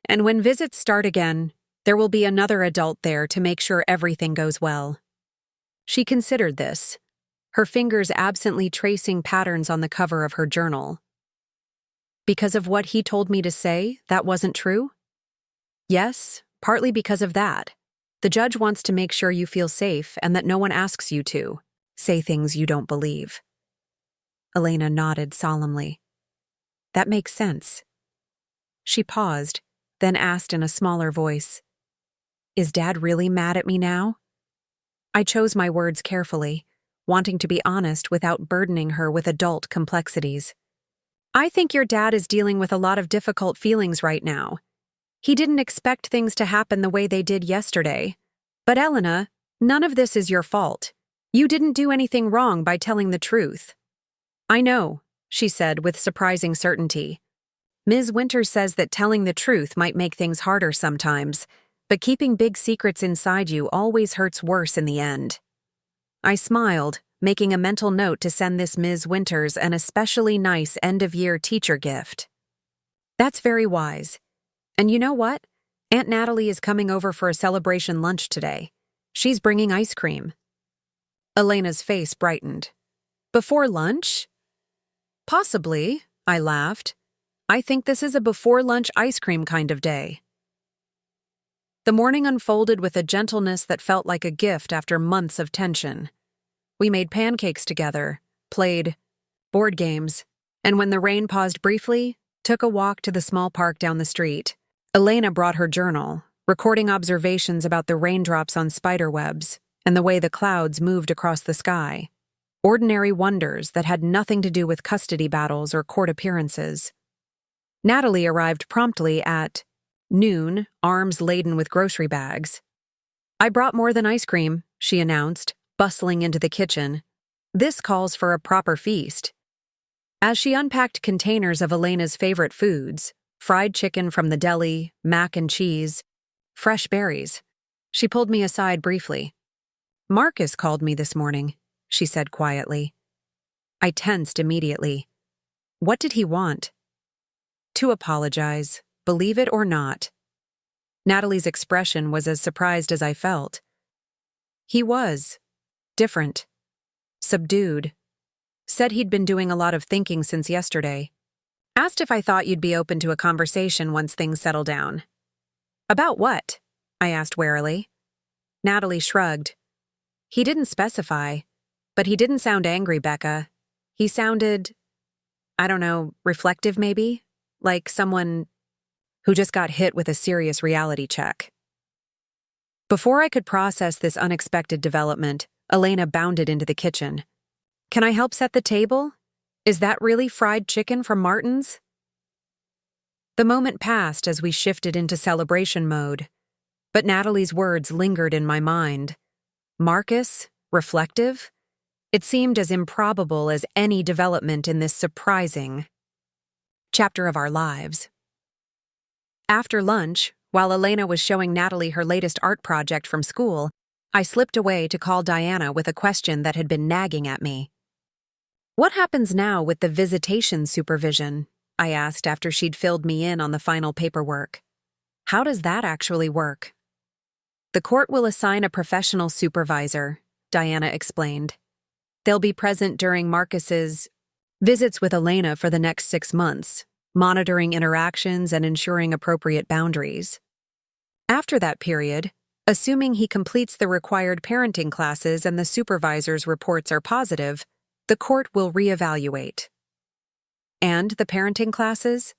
And when visits start again, there will be another adult there to make sure everything goes well." She considered this, her fingers absently tracing patterns on the cover of her journal. "Because of what he told me to say, that wasn't true?" "Yes, partly because of that. The judge wants to make sure you feel safe and that no one asks you to say things you don't believe." Elena nodded solemnly. "That makes sense." She paused, then asked in a smaller voice, "Is Dad really mad at me now?" I chose my words carefully, wanting to be honest without burdening her with adult complexities. "I think your dad is dealing with a lot of difficult feelings right now. He didn't expect things to happen the way they did yesterday. But Elena, none of this is your fault. You didn't do anything wrong by telling the truth." "I know," she said with surprising certainty. "Ms. Winters says that telling the truth might make things harder sometimes, but keeping big secrets inside you always hurts worse in the end." I smiled, making a mental note to send this Ms. Winters an especially nice end-of-year teacher gift. "That's very wise. And you know what? Aunt Natalie is coming over for a celebration lunch today. She's bringing ice cream." Elena's face brightened. "Before lunch?" "Possibly," I laughed. "I think this is a before-lunch ice cream kind of day." The morning unfolded with a gentleness that felt like a gift after months of tension. We made pancakes together, played board games, and when the rain paused briefly, took a walk to the small park down the street. Elena brought her journal, recording observations about the raindrops on spiderwebs and the way the clouds moved across the sky. Ordinary wonders that had nothing to do with custody battles or court appearances. Natalie arrived promptly at noon, arms laden with grocery bags. "I brought more than ice cream," she announced, bustling into the kitchen. "This calls for a proper feast." As she unpacked containers of Elena's favorite foods, fried chicken from the deli, mac and cheese, fresh berries, she pulled me aside briefly. "Marcus called me this morning," she said quietly. I tensed immediately. What did he want? To apologize, believe it or not. Natalie's expression was as surprised as I felt. He was different, subdued. Said he'd been doing a lot of thinking since yesterday. Asked if I thought you'd be open to a conversation once things settle down. "About what?" I asked warily. Natalie shrugged. "He didn't specify, but he didn't sound angry, Becca. He sounded, I don't know, reflective maybe? Like someone who just got hit with a serious reality check." Before I could process this unexpected development, Elena bounded into the kitchen. "Can I help set the table? Is that really fried chicken from Martin's?" The moment passed as we shifted into celebration mode, but Natalie's words lingered in my mind. Marcus? Reflective? It seemed as improbable as any development in this surprising chapter of our lives. After lunch, while Elena was showing Natalie her latest art project from school, I slipped away to call Diana with a question that had been nagging at me. "What happens now with the visitation supervision?" I asked after she'd filled me in on the final paperwork. "How does that actually work?" The court will assign a professional supervisor, Diana explained. They'll be present during Marcus's visits with Elena for the next 6 months, monitoring interactions and ensuring appropriate boundaries. After that period, assuming he completes the required parenting classes and the supervisor's reports are positive, the court will reevaluate. And the parenting classes?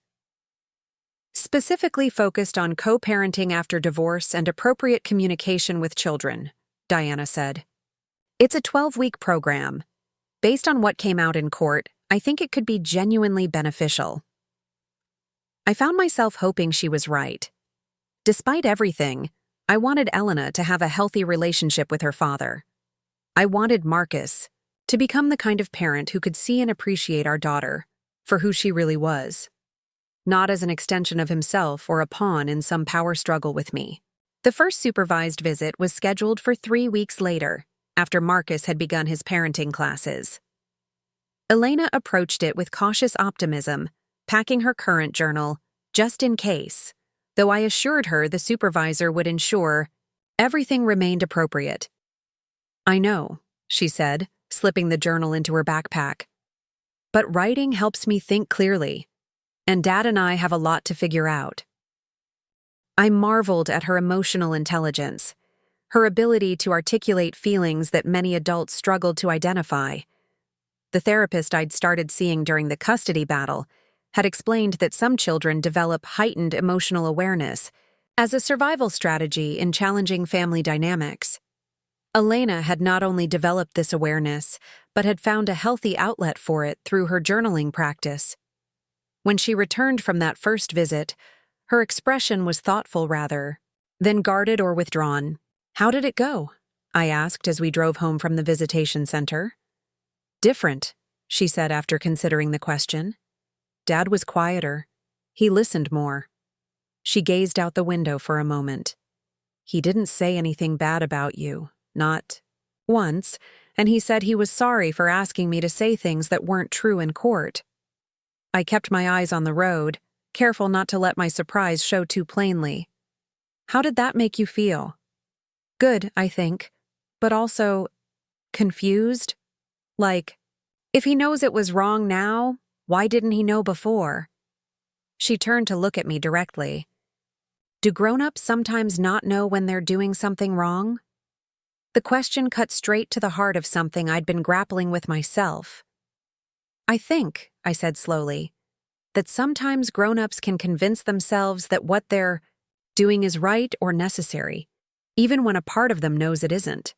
Specifically focused on co-parenting after divorce and appropriate communication with children, Diana said. It's a 12-week program. Based on what came out in court, I think it could be genuinely beneficial. I found myself hoping she was right. Despite everything, I wanted Elena to have a healthy relationship with her father. I wanted Marcus to become the kind of parent who could see and appreciate our daughter for who she really was, not as an extension of himself or a pawn in some power struggle with me. The first supervised visit was scheduled for 3 weeks later, after Marcus had begun his parenting classes. Elena approached it with cautious optimism, packing her current journal, just in case, though I assured her the supervisor would ensure everything remained appropriate. I know, she said, slipping the journal into her backpack. But writing helps me think clearly, and Dad and I have a lot to figure out. I marveled at her emotional intelligence, her ability to articulate feelings that many adults struggled to identify. The therapist I'd started seeing during the custody battle had explained that some children develop heightened emotional awareness as a survival strategy in challenging family dynamics. Elena had not only developed this awareness, but had found a healthy outlet for it through her journaling practice. When she returned from that first visit, her expression was thoughtful rather than guarded or withdrawn. How did it go? I asked as we drove home from the visitation center. Different, she said after considering the question. Dad was quieter. He listened more. She gazed out the window for a moment. He didn't say anything bad about you, not once, and he said he was sorry for asking me to say things that weren't true in court. I kept my eyes on the road, careful not to let my surprise show too plainly. How did that make you feel? Good, I think, but also confused. Like, if he knows it was wrong now, why didn't he know before? She turned to look at me directly. Do grown-ups sometimes not know when they're doing something wrong? The question cut straight to the heart of something I'd been grappling with myself. I think, I said slowly, that sometimes grown-ups can convince themselves that what they're doing is right or necessary, even when a part of them knows it isn't.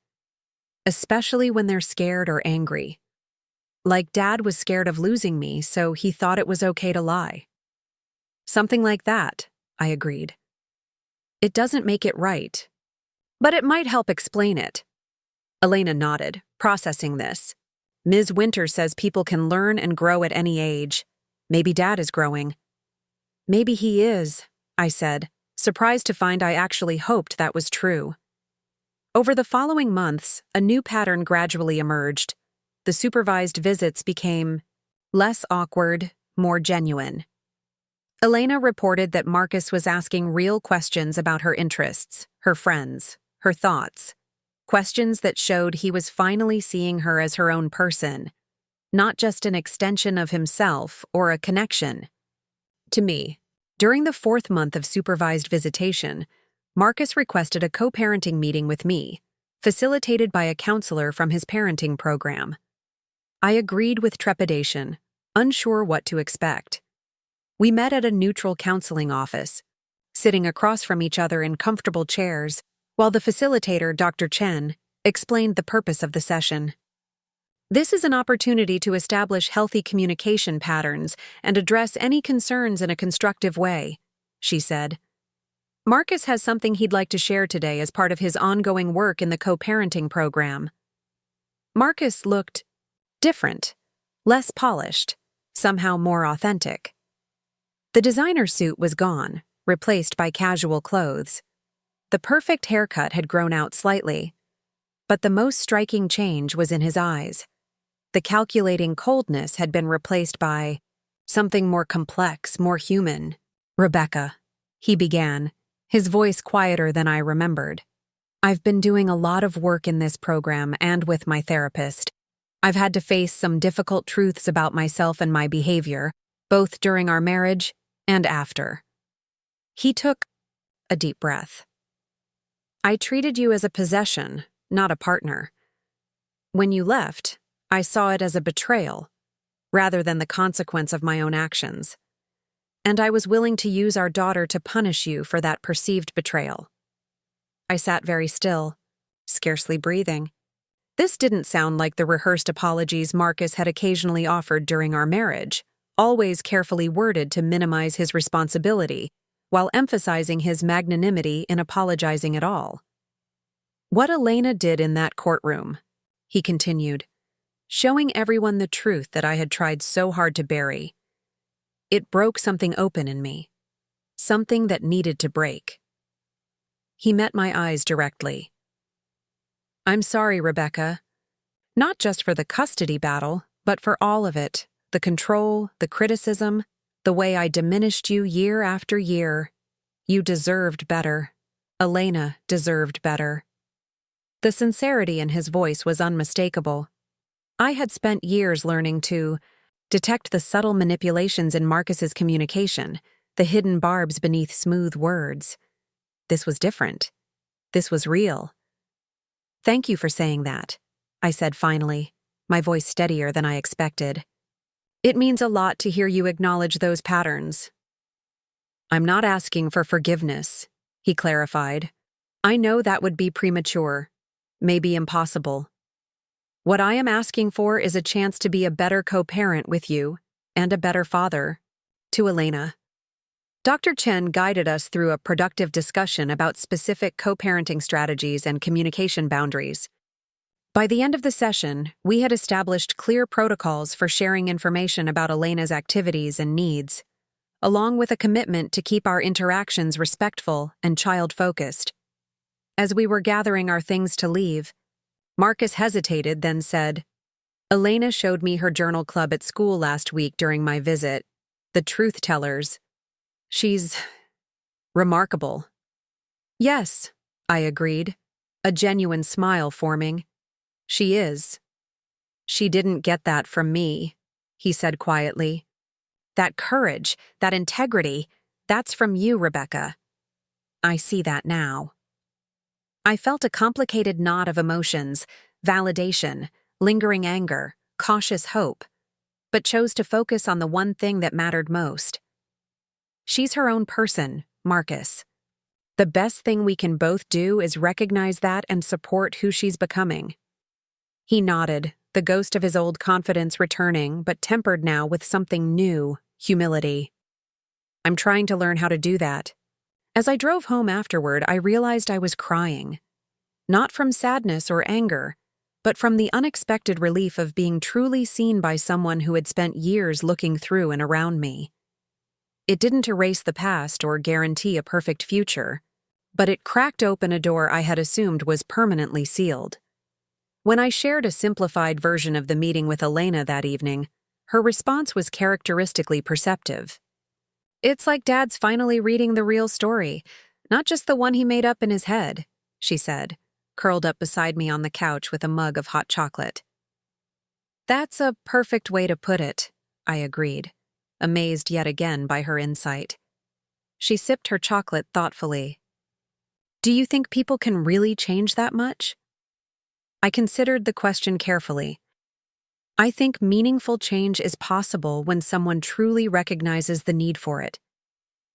Especially when they're scared or angry. Like Dad was scared of losing me, so he thought it was okay to lie. Something like that, I agreed. It doesn't make it right. But it might help explain it. Elena nodded, processing this. Ms. Winter says people can learn and grow at any age. Maybe Dad is growing. Maybe he is, I said, surprised to find I actually hoped that was true. Over the following months, a new pattern gradually emerged. The supervised visits became less awkward, more genuine. Elena reported that Marcus was asking real questions about her interests, her friends, her thoughts. Questions that showed he was finally seeing her as her own person, not just an extension of himself or a connection. To me, during the 4th month of supervised visitation, Marcus requested a co-parenting meeting with me, facilitated by a counselor from his parenting program. I agreed with trepidation, unsure what to expect. We met at a neutral counseling office, sitting across from each other in comfortable chairs, while the facilitator, Dr. Chen, explained the purpose of the session. This is an opportunity to establish healthy communication patterns and address any concerns in a constructive way, she said. Marcus has something he'd like to share today as part of his ongoing work in the co-parenting program. Marcus looked different, less polished, somehow more authentic. The designer suit was gone, replaced by casual clothes. The perfect haircut had grown out slightly, but the most striking change was in his eyes. The calculating coldness had been replaced by something more complex, more human. Rebecca, he began, his voice quieter than I remembered. I've been doing a lot of work in this program and with my therapist. I've had to face some difficult truths about myself and my behavior, both during our marriage and after. He took a deep breath. I treated you as a possession, not a partner. When you left, I saw it as a betrayal, rather than the consequence of my own actions. And I was willing to use our daughter to punish you for that perceived betrayal. I sat very still, scarcely breathing. This didn't sound like the rehearsed apologies Marcus had occasionally offered during our marriage, always carefully worded to minimize his responsibility, while emphasizing his magnanimity in apologizing at all. What Elena did in that courtroom, he continued, showing everyone the truth that I had tried so hard to bury. It broke something open in me, something that needed to break. He met my eyes directly. I'm sorry, Rebecca. Not just for the custody battle, but for all of it, the control, the criticism, the way I diminished you year after year. You deserved better. Elena deserved better. The sincerity in his voice was unmistakable. I had spent years learning to detect the subtle manipulations in Marcus's communication, the hidden barbs beneath smooth words. This was different. This was real. Thank you for saying that, I said finally, my voice steadier than I expected. It means a lot to hear you acknowledge those patterns. I'm not asking for forgiveness, he clarified. I know that would be premature, maybe impossible. What I am asking for is a chance to be a better co-parent with you and a better father. To Elena. Dr. Chen guided us through a productive discussion about specific co-parenting strategies and communication boundaries. By the end of the session, we had established clear protocols for sharing information about Elena's activities and needs, along with a commitment to keep our interactions respectful and child-focused. As we were gathering our things to leave, Marcus hesitated, then said, Elena showed me her journal club at school last week during my visit, the Truth Tellers. She's remarkable. Yes, I agreed, a genuine smile forming. She is. She didn't get that from me, he said quietly. That courage, that integrity, that's from you, Rebecca. I see that now. I felt a complicated knot of emotions, validation, lingering anger, cautious hope, but chose to focus on the one thing that mattered most. She's her own person, Marcus. The best thing we can both do is recognize that and support who she's becoming. He nodded, the ghost of his old confidence returning, but tempered now with something new, humility. I'm trying to learn how to do that. As I drove home afterward, I realized I was crying. Not from sadness or anger, but from the unexpected relief of being truly seen by someone who had spent years looking through and around me. It didn't erase the past or guarantee a perfect future, but it cracked open a door I had assumed was permanently sealed. When I shared a simplified version of the meeting with Elena that evening, her response was characteristically perceptive. It's like Dad's finally reading the real story, not just the one he made up in his head, she said, curled up beside me on the couch with a mug of hot chocolate. That's a perfect way to put it, I agreed, amazed yet again by her insight. She sipped her chocolate thoughtfully. Do you think people can really change that much? I considered the question carefully. I think meaningful change is possible when someone truly recognizes the need for it.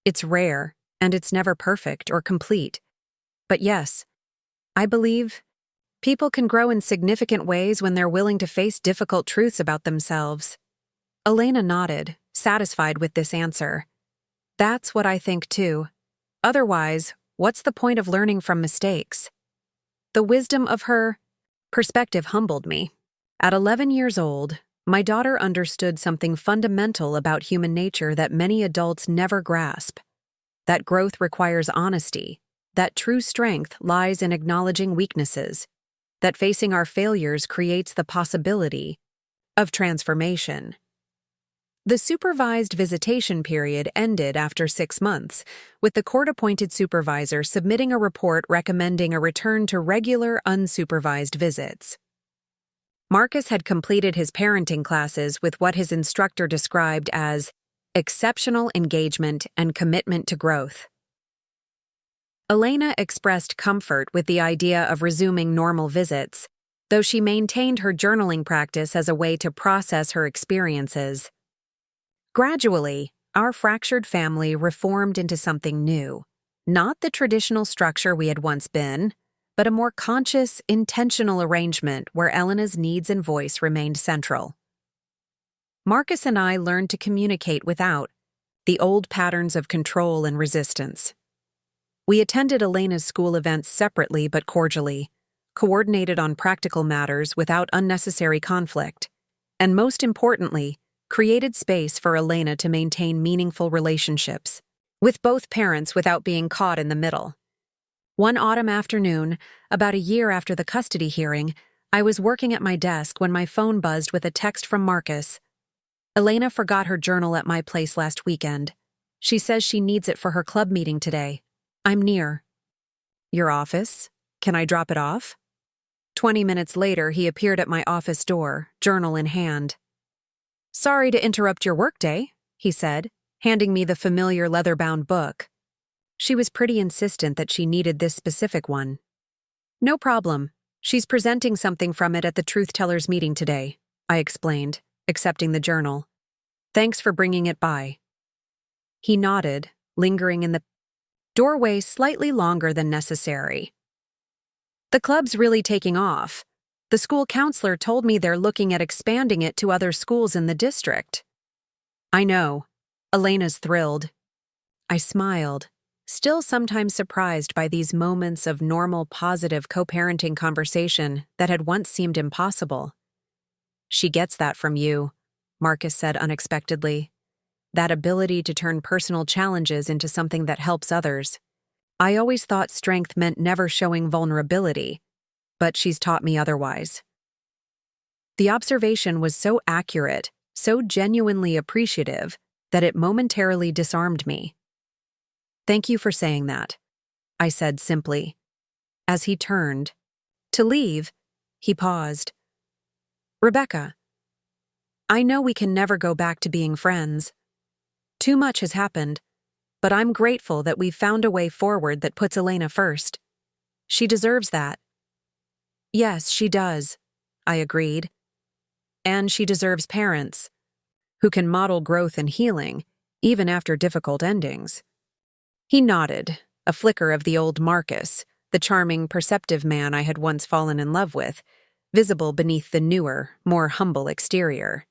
It's rare, and it's never perfect or complete. But yes, I believe people can grow in significant ways when they're willing to face difficult truths about themselves. Elena nodded, satisfied with this answer. That's what I think too. Otherwise, what's the point of learning from mistakes? The wisdom of her perspective humbled me. At 11 years old, my daughter understood something fundamental about human nature that many adults never grasp. That growth requires honesty, that true strength lies in acknowledging weaknesses, that facing our failures creates the possibility of transformation. The supervised visitation period ended after 6 months, with the court-appointed supervisor submitting a report recommending a return to regular, unsupervised visits. Marcus had completed his parenting classes with what his instructor described as exceptional engagement and commitment to growth. Elena expressed comfort with the idea of resuming normal visits, though she maintained her journaling practice as a way to process her experiences. Gradually, our fractured family reformed into something new, not the traditional structure we had once been, but a more conscious, intentional arrangement where Elena's needs and voice remained central. Marcus and I learned to communicate without the old patterns of control and resistance. We attended Elena's school events separately but cordially, coordinated on practical matters without unnecessary conflict, and most importantly, created space for Elena to maintain meaningful relationships with both parents without being caught in the middle. One autumn afternoon, about a year after the custody hearing, I was working at my desk when my phone buzzed with a text from Marcus. Elena forgot her journal at my place last weekend. She says she needs it for her club meeting today. I'm near. Your office? Can I drop it off? 20 minutes later, he appeared at my office door, journal in hand. Sorry to interrupt your workday, he said, handing me the familiar leather-bound book. She was pretty insistent that she needed this specific one. No problem. She's presenting something from it at the Truth Tellers meeting today, I explained, accepting the journal. Thanks for bringing it by. He nodded, lingering in the doorway slightly longer than necessary. The club's really taking off. The school counselor told me they're looking at expanding it to other schools in the district. I know. Elena's thrilled. I smiled, still sometimes surprised by these moments of normal, positive co-parenting conversation that had once seemed impossible. She gets that from you, Marcus said unexpectedly. That ability to turn personal challenges into something that helps others. I always thought strength meant never showing vulnerability, but she's taught me otherwise. The observation was so accurate, so genuinely appreciative, that it momentarily disarmed me. Thank you for saying that, I said simply. As he turned to leave, he paused. Rebecca, I know we can never go back to being friends. Too much has happened, but I'm grateful that we've found a way forward that puts Elena first. She deserves that. Yes, she does, I agreed. And she deserves parents who can model growth and healing, even after difficult endings. He nodded, a flicker of the old Marcus, the charming, perceptive man I had once fallen in love with, visible beneath the newer, more humble exterior.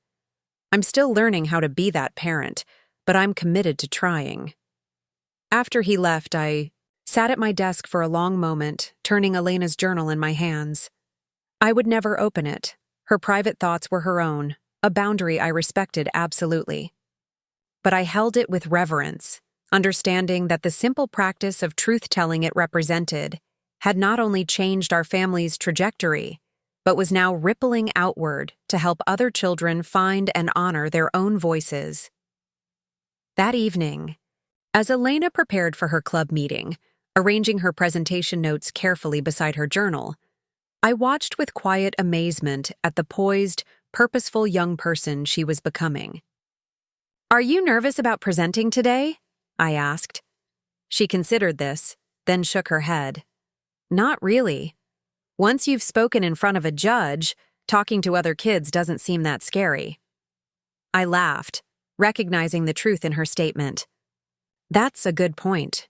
I'm still learning how to be that parent, but I'm committed to trying. After he left, I sat at my desk for a long moment, turning Elena's journal in my hands. I would never open it. Her private thoughts were her own, a boundary I respected absolutely. But I held it with reverence, understanding that the simple practice of truth-telling it represented had not only changed our family's trajectory, but was now rippling outward to help other children find and honor their own voices. That evening, as Elena prepared for her club meeting, arranging her presentation notes carefully beside her journal, I watched with quiet amazement at the poised, purposeful young person she was becoming. Are you nervous about presenting today? I asked. She considered this, then shook her head. Not really. Once you've spoken in front of a judge, talking to other kids doesn't seem that scary. I laughed, recognizing the truth in her statement. That's a good point.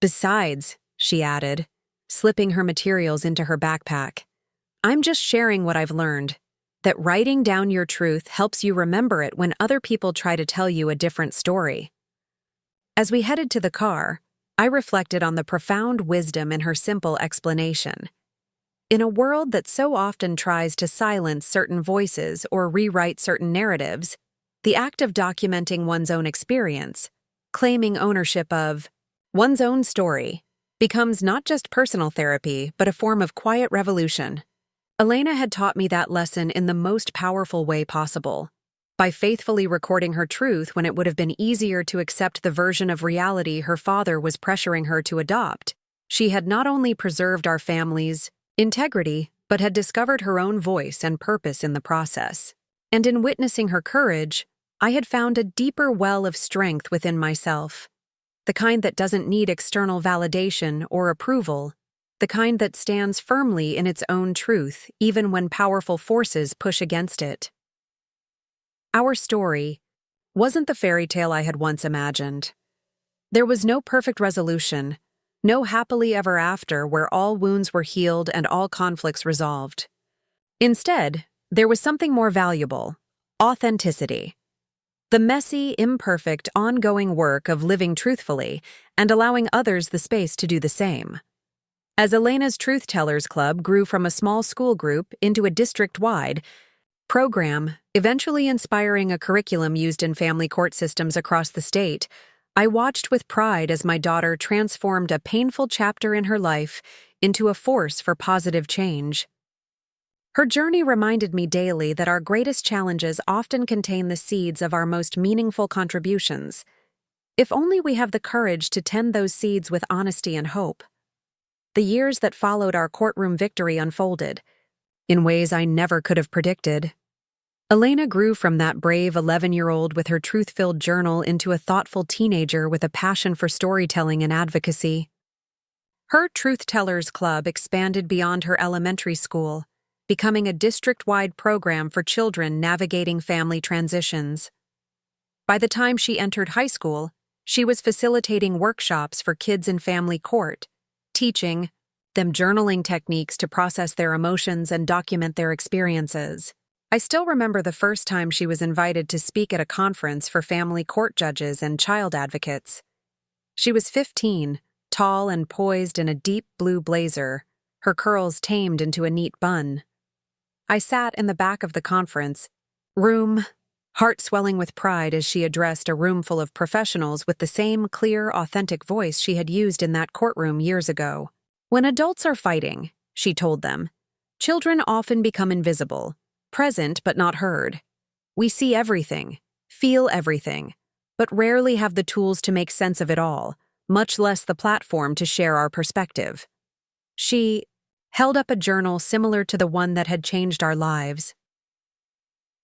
Besides, she added, slipping her materials into her backpack, I'm just sharing what I've learned, that writing down your truth helps you remember it when other people try to tell you a different story. As we headed to the car, I reflected on the profound wisdom in her simple explanation. In a world that so often tries to silence certain voices or rewrite certain narratives, the act of documenting one's own experience, claiming ownership of one's own story, becomes not just personal therapy, but a form of quiet revolution. Elena had taught me that lesson in the most powerful way possible. By faithfully recording her truth when it would have been easier to accept the version of reality her father was pressuring her to adopt, she had not only preserved our family's integrity, but had discovered her own voice and purpose in the process. And in witnessing her courage, I had found a deeper well of strength within myself, the kind that doesn't need external validation or approval, the kind that stands firmly in its own truth even when powerful forces push against it. Our story wasn't the fairy tale I had once imagined. There was no perfect resolution, no happily ever after where all wounds were healed and all conflicts resolved. Instead, there was something more valuable: authenticity. The messy, imperfect, ongoing work of living truthfully and allowing others the space to do the same. As Elena's Truth Tellers Club grew from a small school group into a district-wide program, eventually inspiring a curriculum used in family court systems across the state, I watched with pride as my daughter transformed a painful chapter in her life into a force for positive change. Her journey reminded me daily that our greatest challenges often contain the seeds of our most meaningful contributions, if only we have the courage to tend those seeds with honesty and hope. The years that followed our courtroom victory unfolded in ways I never could have predicted. Elena grew from that brave 11-year-old with her truth-filled journal into a thoughtful teenager with a passion for storytelling and advocacy. Her Truth Tellers Club expanded beyond her elementary school, becoming a district-wide program for children navigating family transitions. By the time she entered high school, she was facilitating workshops for kids in family court, teaching them journaling techniques to process their emotions and document their experiences. I still remember the first time she was invited to speak at a conference for family court judges and child advocates. She was 15, tall and poised in a deep blue blazer, her curls tamed into a neat bun. I sat in the back of the conference room, heart swelling with pride as she addressed a room full of professionals with the same clear, authentic voice she had used in that courtroom years ago. When adults are fighting, she told them, children often become invisible, present but not heard. We see everything, feel everything, but rarely have the tools to make sense of it all, much less the platform to share our perspective. She held up a journal similar to the one that had changed our lives.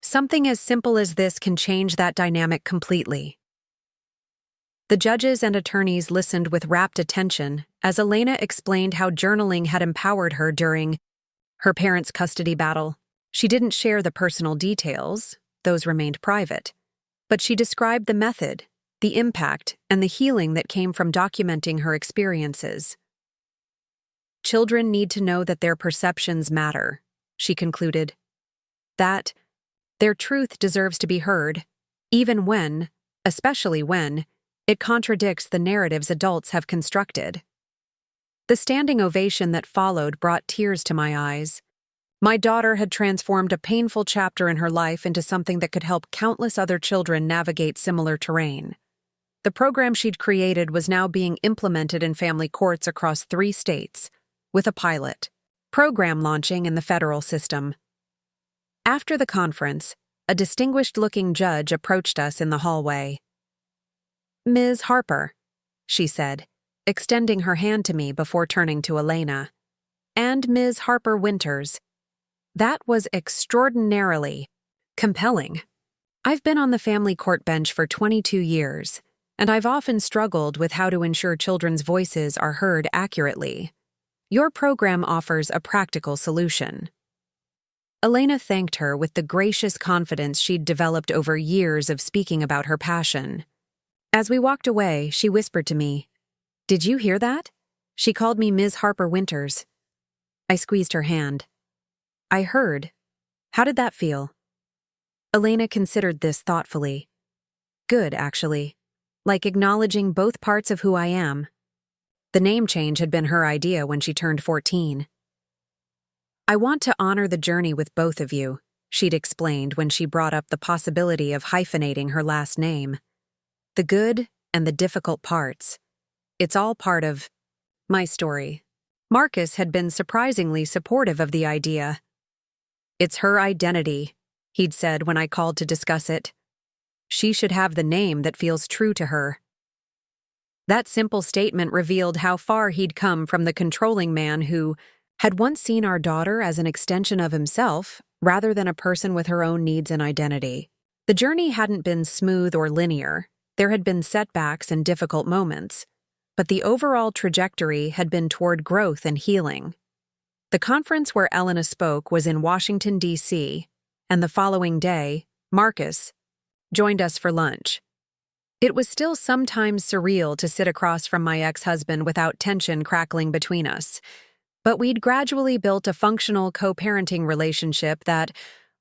Something as simple as this can change that dynamic completely. The judges and attorneys listened with rapt attention as Elena explained how journaling had empowered her during her parents' custody battle. She didn't share the personal details, those remained private, but she described the method, the impact, and the healing that came from documenting her experiences. Children need to know that their perceptions matter, she concluded. That their truth deserves to be heard, even when, especially when, it contradicts the narratives adults have constructed. The standing ovation that followed brought tears to my eyes. My daughter had transformed a painful chapter in her life into something that could help countless other children navigate similar terrain. The program she'd created was now being implemented in family courts across 3 states, with a pilot program launching in the federal system. After the conference, a distinguished-looking judge approached us in the hallway. "Ms. Harper," she said, extending her hand to me before turning to Elena. "And Ms. Harper Winters." That was extraordinarily compelling. I've been on the family court bench for 22 years, and I've often struggled with how to ensure children's voices are heard accurately. Your program offers a practical solution. Elena thanked her with the gracious confidence she'd developed over years of speaking about her passion. As we walked away, she whispered to me, "Did you hear that? She called me Ms. Harper Winters." I squeezed her hand. "I heard. How did that feel?" Elena considered this thoughtfully. "Good, actually. Like acknowledging both parts of who I am." The name change had been her idea when she turned 14. "I want to honor the journey with both of you," she'd explained when she brought up the possibility of hyphenating her last name. "The good and the difficult parts. It's all part of my story." Marcus had been surprisingly supportive of the idea. "It's her identity," he'd said when I called to discuss it. She should have the name that feels true to her. That simple statement revealed how far he'd come from the controlling man who had once seen our daughter as an extension of himself rather than a person with her own needs and identity. The journey hadn't been smooth or linear. There had been setbacks and difficult moments, but the overall trajectory had been toward growth and healing. The conference where Elena spoke was in Washington, D.C., and the following day, Marcus joined us for lunch. It was still sometimes surreal to sit across from my ex-husband without tension crackling between us, but we'd gradually built a functional co-parenting relationship that,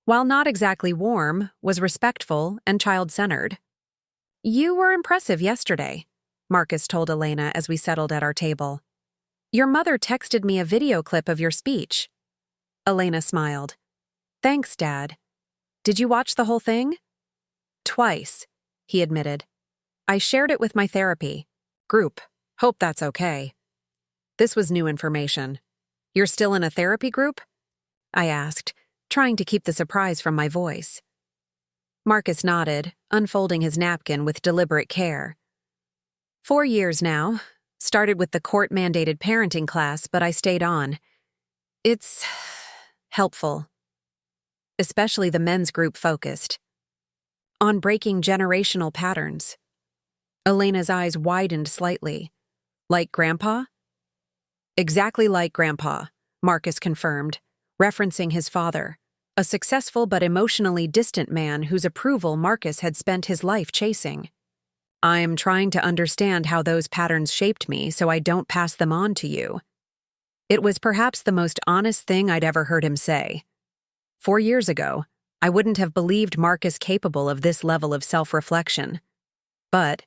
while not exactly warm, was respectful and child-centered. "You were impressive yesterday," Marcus told Elena as we settled at our table. "Your mother texted me a video clip of your speech." Elena smiled. "Thanks, Dad. Did you watch the whole thing?" "Twice," he admitted. "I shared it with my therapy group. Hope that's okay." This was new information. "You're still in a therapy group?" I asked, trying to keep the surprise from my voice. Marcus nodded, unfolding his napkin with deliberate care. 4 years now. Started with the court-mandated parenting class, but I stayed on. It's helpful. Especially the men's group focused on breaking generational patterns. Elena's eyes widened slightly. "Like Grandpa?" "Exactly like Grandpa," Marcus confirmed, referencing his father, a successful but emotionally distant man whose approval Marcus had spent his life chasing. "I'm trying to understand how those patterns shaped me so I don't pass them on to you." It was perhaps the most honest thing I'd ever heard him say. 4 years ago, I wouldn't have believed Marcus capable of this level of self-reflection. But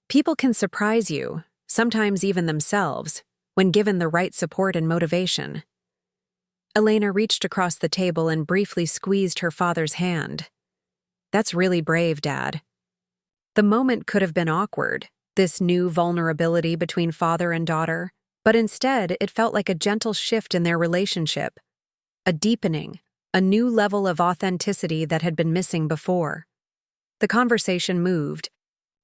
people can surprise you, sometimes even themselves, when given the right support and motivation. Elena reached across the table and briefly squeezed her father's hand. "That's really brave, Dad." The moment could have been awkward, this new vulnerability between father and daughter, but instead it felt like a gentle shift in their relationship, a deepening, a new level of authenticity that had been missing before. The conversation moved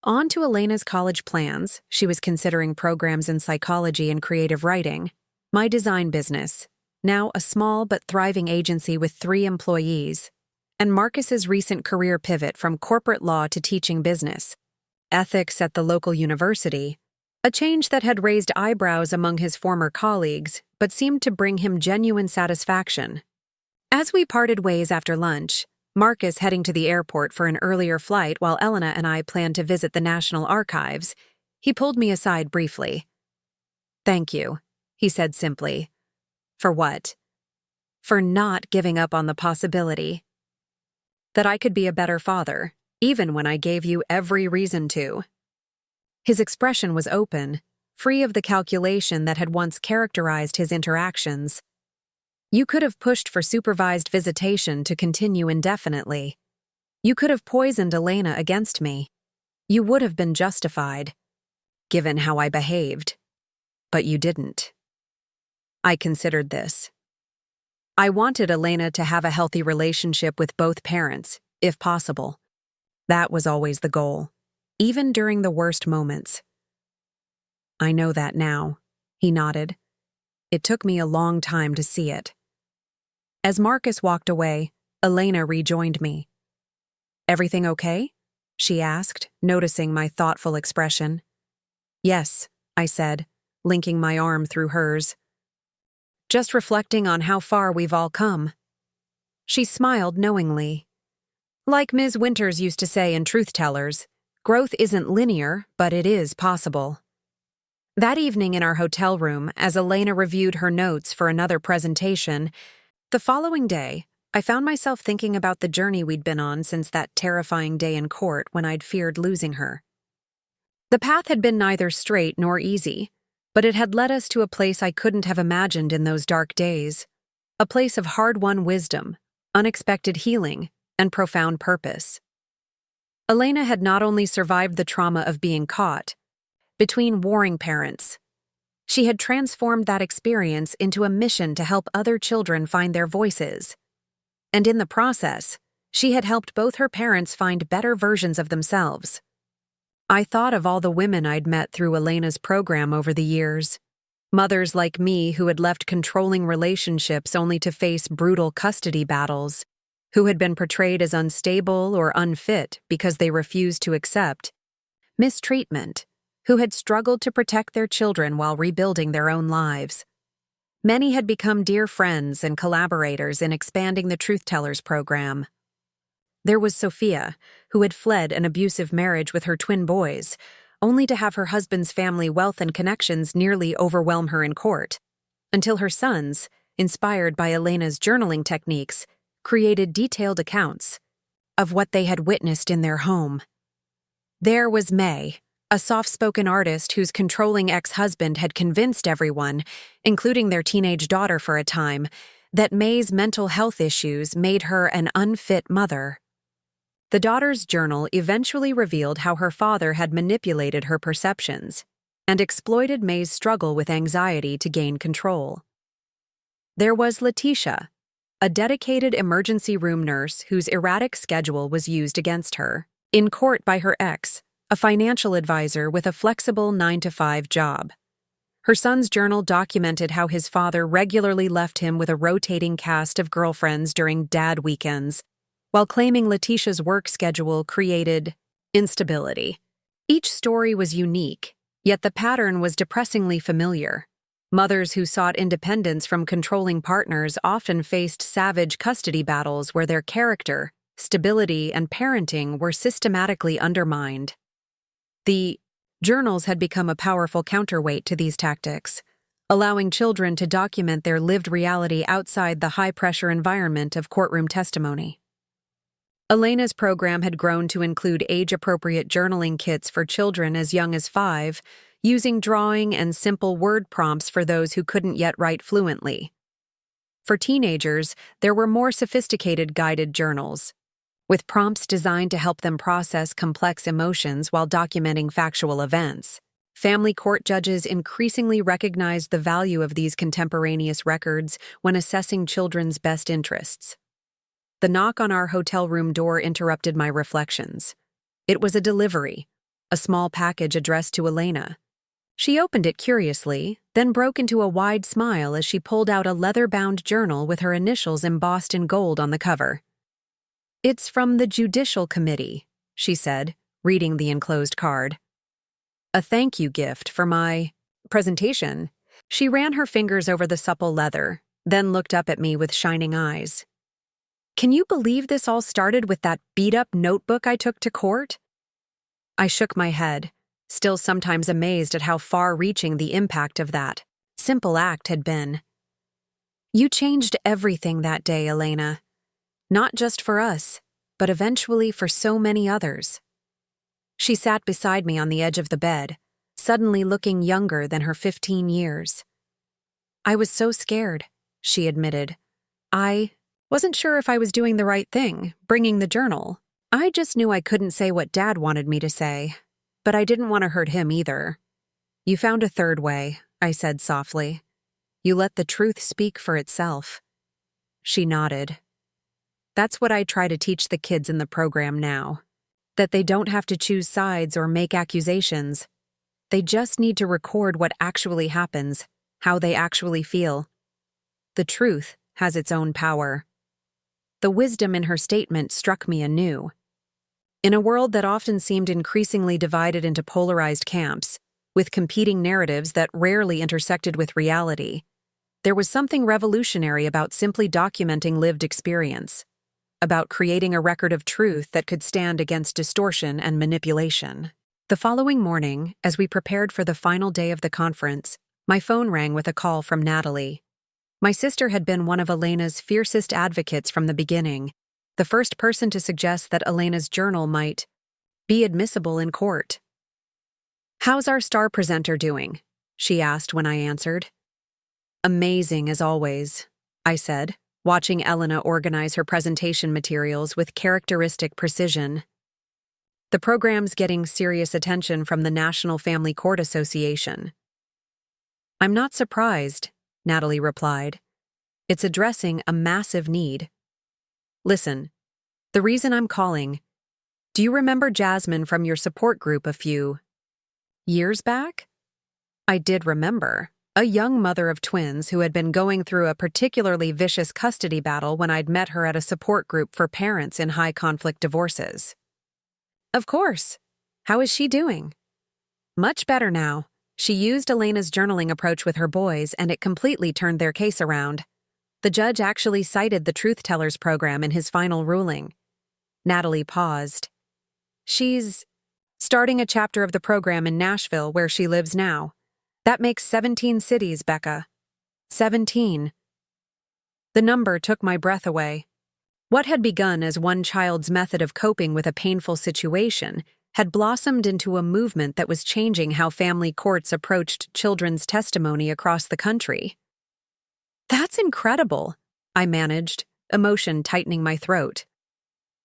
on to Elena's college plans. She was considering programs in psychology and creative writing, my design business, now a small but thriving agency with 3 employees, and Marcus's recent career pivot from corporate law to teaching business, ethics at the local university, a change that had raised eyebrows among his former colleagues but seemed to bring him genuine satisfaction. As we parted ways after lunch, Marcus heading to the airport for an earlier flight while Elena and I planned to visit the National Archives, he pulled me aside briefly. "Thank you," he said simply. "For what?" "For not giving up on the possibility that I could be a better father, even when I gave you every reason to." His expression was open, free of the calculation that had once characterized his interactions. "You could have pushed for supervised visitation to continue indefinitely. You could have poisoned Elena against me. You would have been justified, given how I behaved. But you didn't." I considered this. I wanted Elena to have a healthy relationship with both parents, if possible. That was always the goal, even during the worst moments. "I know that now," he nodded. "It took me a long time to see it." As Marcus walked away, Elena rejoined me. "Everything okay?" she asked, noticing my thoughtful expression. "Yes," I said, linking my arm through hers. "Just reflecting on how far we've all come." She smiled knowingly. Like Ms. Winters used to say in Truth Tellers, growth isn't linear, but it is possible. That evening in our hotel room, as Elena reviewed her notes for another presentation, the following day, I found myself thinking about the journey we'd been on since that terrifying day in court when I'd feared losing her. The path had been neither straight nor easy, but it had led us to a place I couldn't have imagined in those dark days, a place of hard-won wisdom, unexpected healing, and profound purpose. Elena had not only survived the trauma of being caught between warring parents, she had transformed that experience into a mission to help other children find their voices. And in the process, She had helped both her parents find better versions of themselves. I thought of all the women I'd met through Elena's program over the years. Mothers like me who had left controlling relationships only to face brutal custody battles, who had been portrayed as unstable or unfit because they refused to accept mistreatment, who had struggled to protect their children while rebuilding their own lives. Many had become dear friends and collaborators in expanding the Truth Tellers program. There was Sophia, who had fled an abusive marriage with her twin boys, only to have her husband's family wealth and connections nearly overwhelm her in court, until her sons, inspired by Elena's journaling techniques, created detailed accounts of what they had witnessed in their home. There was May, a soft-spoken artist whose controlling ex-husband had convinced everyone, including their teenage daughter for a time, that May's mental health issues made her an unfit mother. The daughter's journal eventually revealed how her father had manipulated her perceptions and exploited May's struggle with anxiety to gain control. There was Letitia, a dedicated emergency room nurse whose erratic schedule was used against her, in court by her ex, a financial advisor with a flexible 9-to-5 job. Her son's journal documented how his father regularly left him with a rotating cast of girlfriends during dad weekends, while claiming Letitia's work schedule created instability. Each story was unique, yet the pattern was depressingly familiar. Mothers who sought independence from controlling partners often faced savage custody battles where their character, stability, and parenting were systematically undermined. The journals had become a powerful counterweight to these tactics, allowing children to document their lived reality outside the high-pressure environment of courtroom testimony. Elena's program had grown to include age-appropriate journaling kits for children as young as 5, using drawing and simple word prompts for those who couldn't yet write fluently. For teenagers, there were more sophisticated guided journals, with prompts designed to help them process complex emotions while documenting factual events. Family court judges increasingly recognized the value of these contemporaneous records when assessing children's best interests. The knock on our hotel room door interrupted my reflections. It was a delivery, a small package addressed to Elena. She opened it curiously, then broke into a wide smile as she pulled out a leather-bound journal with her initials embossed in gold on the cover. "It's from the Judicial Committee," she said, reading the enclosed card. "A thank you gift for my presentation." She ran her fingers over the supple leather, then looked up at me with shining eyes. "Can you believe this all started with that beat-up notebook I took to court?" I shook my head, still sometimes amazed at how far-reaching the impact of that simple act had been. "You changed everything that day, Elena. Not just for us, but eventually for so many others." She sat beside me on the edge of the bed, suddenly looking younger than her 15 years. "I was so scared," she admitted. "I wasn't sure if I was doing the right thing, bringing the journal. I just knew I couldn't say what Dad wanted me to say, but I didn't want to hurt him either." "You found a third way," I said softly. "You let the truth speak for itself." She nodded. "That's what I try to teach the kids in the program now. That they don't have to choose sides or make accusations. They just need to record what actually happens, how they actually feel. The truth has its own power." The wisdom in her statement struck me anew. In a world that often seemed increasingly divided into polarized camps, with competing narratives that rarely intersected with reality, there was something revolutionary about simply documenting lived experience, about creating a record of truth that could stand against distortion and manipulation. The following morning, as we prepared for the final day of the conference, my phone rang with a call from Natalie. My sister had been one of Elena's fiercest advocates from the beginning, the first person to suggest that Elena's journal might be admissible in court. "How's our star presenter doing?" she asked when I answered. "Amazing as always," I said, watching Elena organize her presentation materials with characteristic precision. "The program's getting serious attention from the National Family Court Association." "I'm not surprised," Natalie replied. "It's addressing a massive need. Listen, The reason I'm calling, do you remember Jasmine from your support group a few years back? I did remember. A young mother of twins who had been going through a particularly vicious custody battle when I'd met her at a support group for parents in high-conflict divorces. Of course. How is she doing? Much better now. She used Elena's journaling approach with her boys, and it completely turned their case around. The judge actually cited the Truth Tellers program in his final ruling. Natalie paused. She's starting a chapter of the program in Nashville, where she lives now. That makes 17 cities, Becca. 17. The number took my breath away. What had begun as one child's method of coping with a painful situation had blossomed into a movement that was changing how family courts approached children's testimony across the country. That's incredible, I managed, emotion tightening my throat.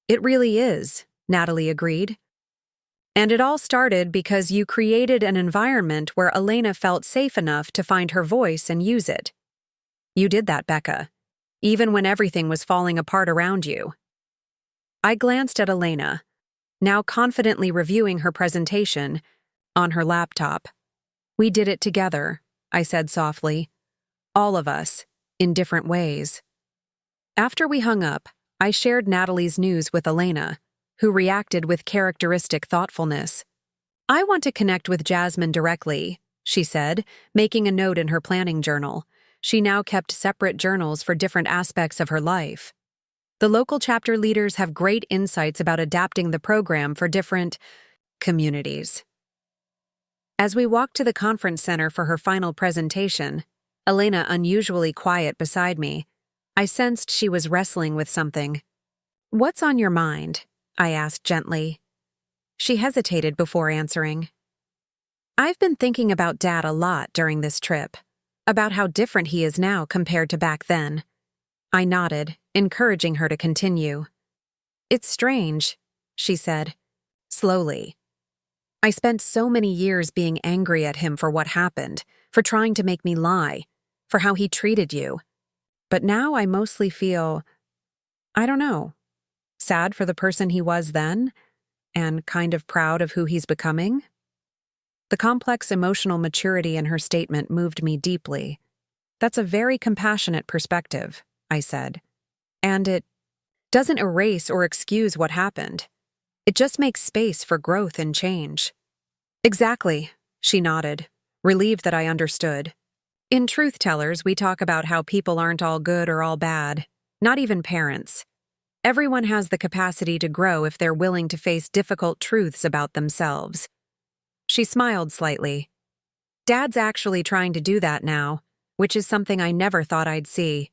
It really is, Natalie agreed. And it all started because you created an environment where Elena felt safe enough to find her voice and use it. You did that, Becca, even when everything was falling apart around you. I glanced at Elena, now confidently reviewing her presentation on her laptop. We did it together, I said softly. All of us, in different ways. After we hung up, I shared Natalie's news with Elena, who reacted with characteristic thoughtfulness. I want to connect with Jasmine directly, she said, making a note in her planning journal. She now kept separate journals for different aspects of her life. The local chapter leaders have great insights about adapting the program for different communities. As we walked to the conference center for her final presentation, Elena unusually quiet beside me, I sensed she was wrestling with something. What's on your mind? I asked gently. She hesitated before answering. I've been thinking about Dad a lot during this trip, about how different he is now compared to back then. I nodded, encouraging her to continue. It's strange, she said, slowly. I spent so many years being angry at him for what happened, for trying to make me lie, for how he treated you. But now I mostly feel, I don't know, sad for the person he was then, and kind of proud of who he's becoming. The complex emotional maturity in her statement moved me deeply. That's a very compassionate perspective, I said. And it doesn't erase or excuse what happened. It just makes space for growth and change. Exactly, she nodded, relieved that I understood. In Truth Tellers, we talk about how people aren't all good or all bad, not even parents. Everyone has the capacity to grow if they're willing to face difficult truths about themselves. She smiled slightly. Dad's actually trying to do that now, which is something I never thought I'd see.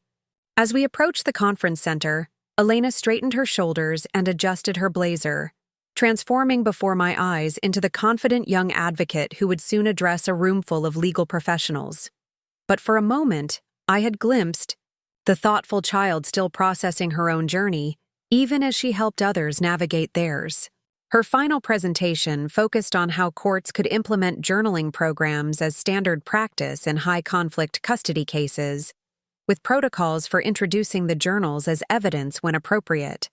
As we approached the conference center, Elena straightened her shoulders and adjusted her blazer, transforming before my eyes into the confident young advocate who would soon address a room full of legal professionals. But for a moment, I had glimpsed the thoughtful child still processing her own journey, even as she helped others navigate theirs. Her final presentation focused on how courts could implement journaling programs as standard practice in high-conflict custody cases, with protocols for introducing the journals as evidence when appropriate.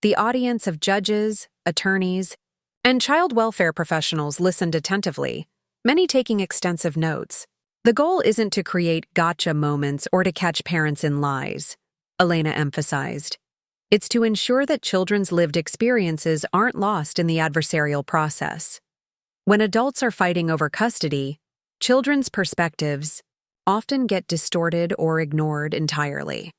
The audience of judges, attorneys, and child welfare professionals listened attentively, many taking extensive notes. The goal isn't to create gotcha moments or to catch parents in lies, Elena emphasized. It's to ensure that children's lived experiences aren't lost in the adversarial process. When adults are fighting over custody, children's perspectives often get distorted or ignored entirely.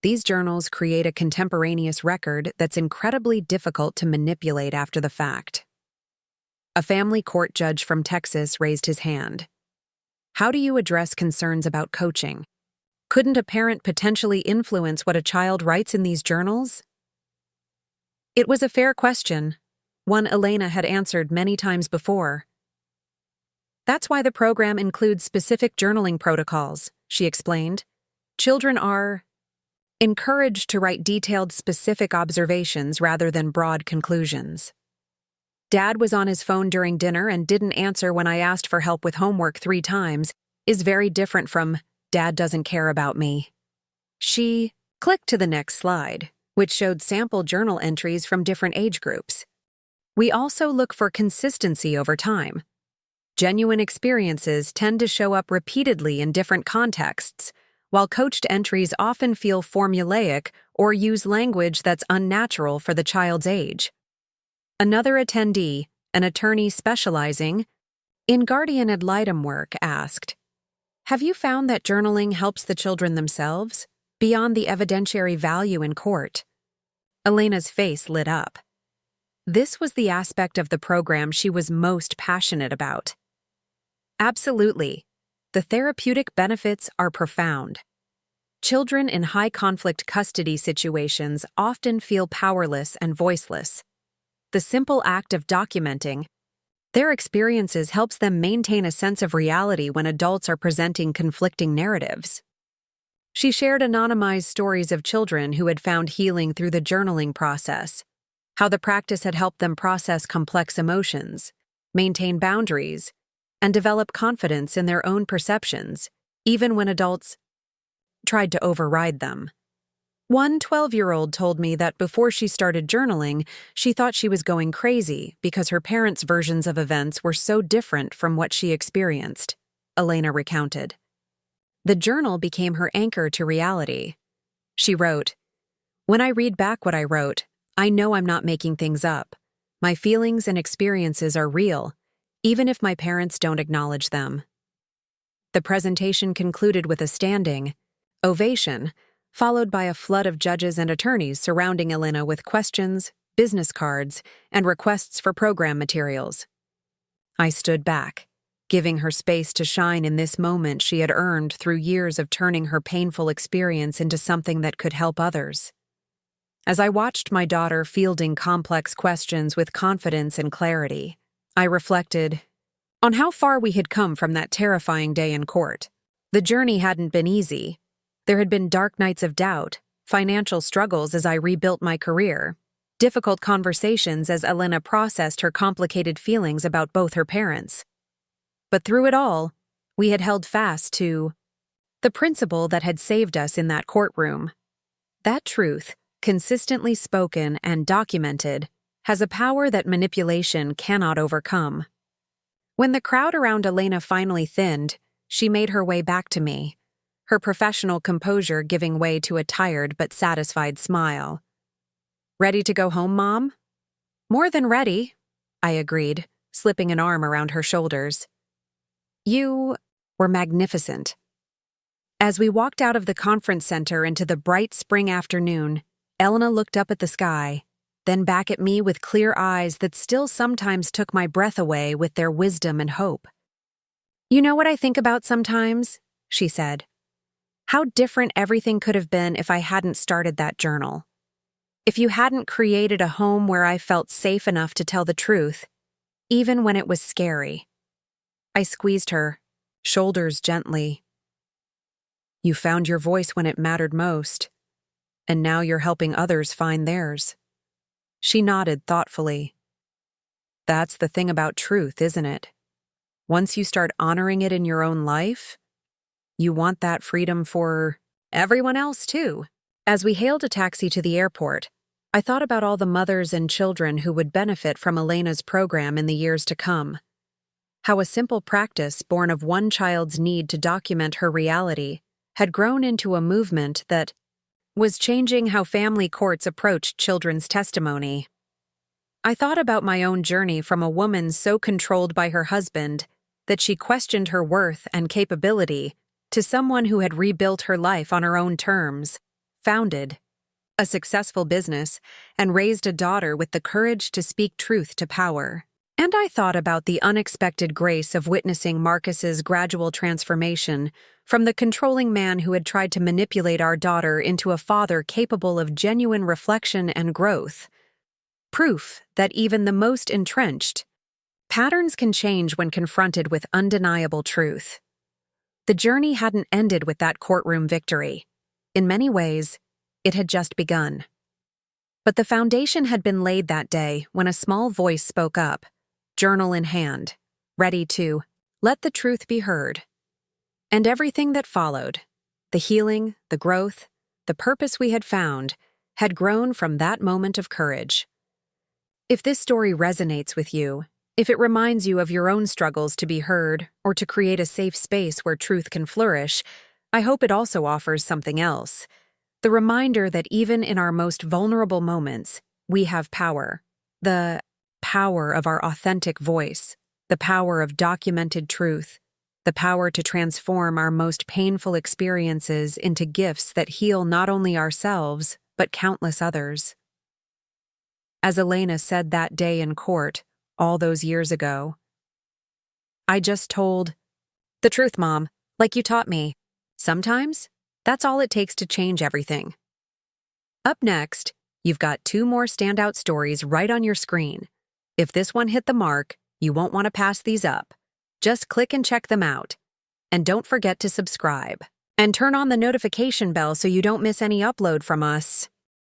These journals create a contemporaneous record that's incredibly difficult to manipulate after the fact. A family court judge from Texas raised his hand. How do you address concerns about coaching? Couldn't a parent potentially influence what a child writes in these journals? It was a fair question, one Elena had answered many times before. That's why the program includes specific journaling protocols, she explained. Children are encouraged to write detailed, specific observations rather than broad conclusions. Dad was on his phone during dinner and didn't answer when I asked for help with homework 3 times is very different from Dad doesn't care about me. She clicked to the next slide, which showed sample journal entries from different age groups. We also look for consistency over time. Genuine experiences tend to show up repeatedly in different contexts, while coached entries often feel formulaic or use language that's unnatural for the child's age. Another attendee, an attorney specializing in guardian ad litem work, asked, "Have you found that journaling helps the children themselves, beyond the evidentiary value in court?" Elena's face lit up. This was the aspect of the program she was most passionate about. Absolutely. The therapeutic benefits are profound. Children in high-conflict custody situations often feel powerless and voiceless. The simple act of documenting their experiences helps them maintain a sense of reality when adults are presenting conflicting narratives. She shared anonymized stories of children who had found healing through the journaling process, how the practice had helped them process complex emotions, maintain boundaries, and develop confidence in their own perceptions, even when adults tried to override them. One 12-year-old told me that before she started journaling, she thought she was going crazy because her parents' versions of events were so different from what she experienced, Elena recounted. The journal became her anchor to reality. She wrote, "When I read back what I wrote, I know I'm not making things up. My feelings and experiences are real, even if my parents don't acknowledge them." The presentation concluded with a standing ovation, followed by a flood of judges and attorneys surrounding Elena with questions, business cards, and requests for program materials. I stood back, giving her space to shine in this moment she had earned through years of turning her painful experience into something that could help others. As I watched my daughter fielding complex questions with confidence and clarity, I reflected on how far we had come from that terrifying day in court. The journey hadn't been easy. There had been dark nights of doubt, financial struggles as I rebuilt my career, difficult conversations as Elena processed her complicated feelings about both her parents. But through it all, we had held fast to the principle that had saved us in that courtroom. That truth, consistently spoken and documented, has a power that manipulation cannot overcome. When the crowd around Elena finally thinned, she made her way back to me, her professional composure giving way to a tired but satisfied smile. "Ready to go home, Mom?" "More than ready," I agreed, slipping an arm around her shoulders. "You were magnificent." As we walked out of the conference center into the bright spring afternoon, Elena looked up at the sky, then back at me with clear eyes that still sometimes took my breath away with their wisdom and hope. "You know what I think about sometimes?" she said. "How different everything could have been if I hadn't started that journal. If you hadn't created a home where I felt safe enough to tell the truth, even when it was scary." I squeezed her shoulders gently. "You found your voice when it mattered most, and now you're helping others find theirs." She nodded thoughtfully. "That's the thing about truth, isn't it? Once you start honoring it in your own life, you want that freedom for everyone else, too." As we hailed a taxi to the airport, I thought about all the mothers and children who would benefit from Elena's program in the years to come. How a simple practice born of one child's need to document her reality had grown into a movement that was changing how family courts approached children's testimony. I thought about my own journey from a woman so controlled by her husband that she questioned her worth and capability to someone who had rebuilt her life on her own terms, founded a successful business, and raised a daughter with the courage to speak truth to power. And I thought about the unexpected grace of witnessing Marcus's gradual transformation from the controlling man who had tried to manipulate our daughter into a father capable of genuine reflection and growth. Proof that even the most entrenched patterns can change when confronted with undeniable truth. The journey hadn't ended with that courtroom victory. In many ways, it had just begun. But the foundation had been laid that day when a small voice spoke up, journal in hand, ready to let the truth be heard. And everything that followed, the healing, the growth, the purpose we had found, had grown from that moment of courage. If this story resonates with you, if it reminds you of your own struggles to be heard or to create a safe space where truth can flourish, I hope it also offers something else. The reminder that even in our most vulnerable moments, we have power. The power of our authentic voice, the power of documented truth, the power to transform our most painful experiences into gifts that heal not only ourselves, but countless others. As Elena said that day in court, all those years ago, I just told the truth, Mom, like you taught me. Sometimes, that's all it takes to change everything. Up next, you've got 2 more standout stories right on your screen. If this one hit the mark, you won't want to pass these up. Just click and check them out. And don't forget to subscribe. And turn on the notification bell so you don't miss any upload from us.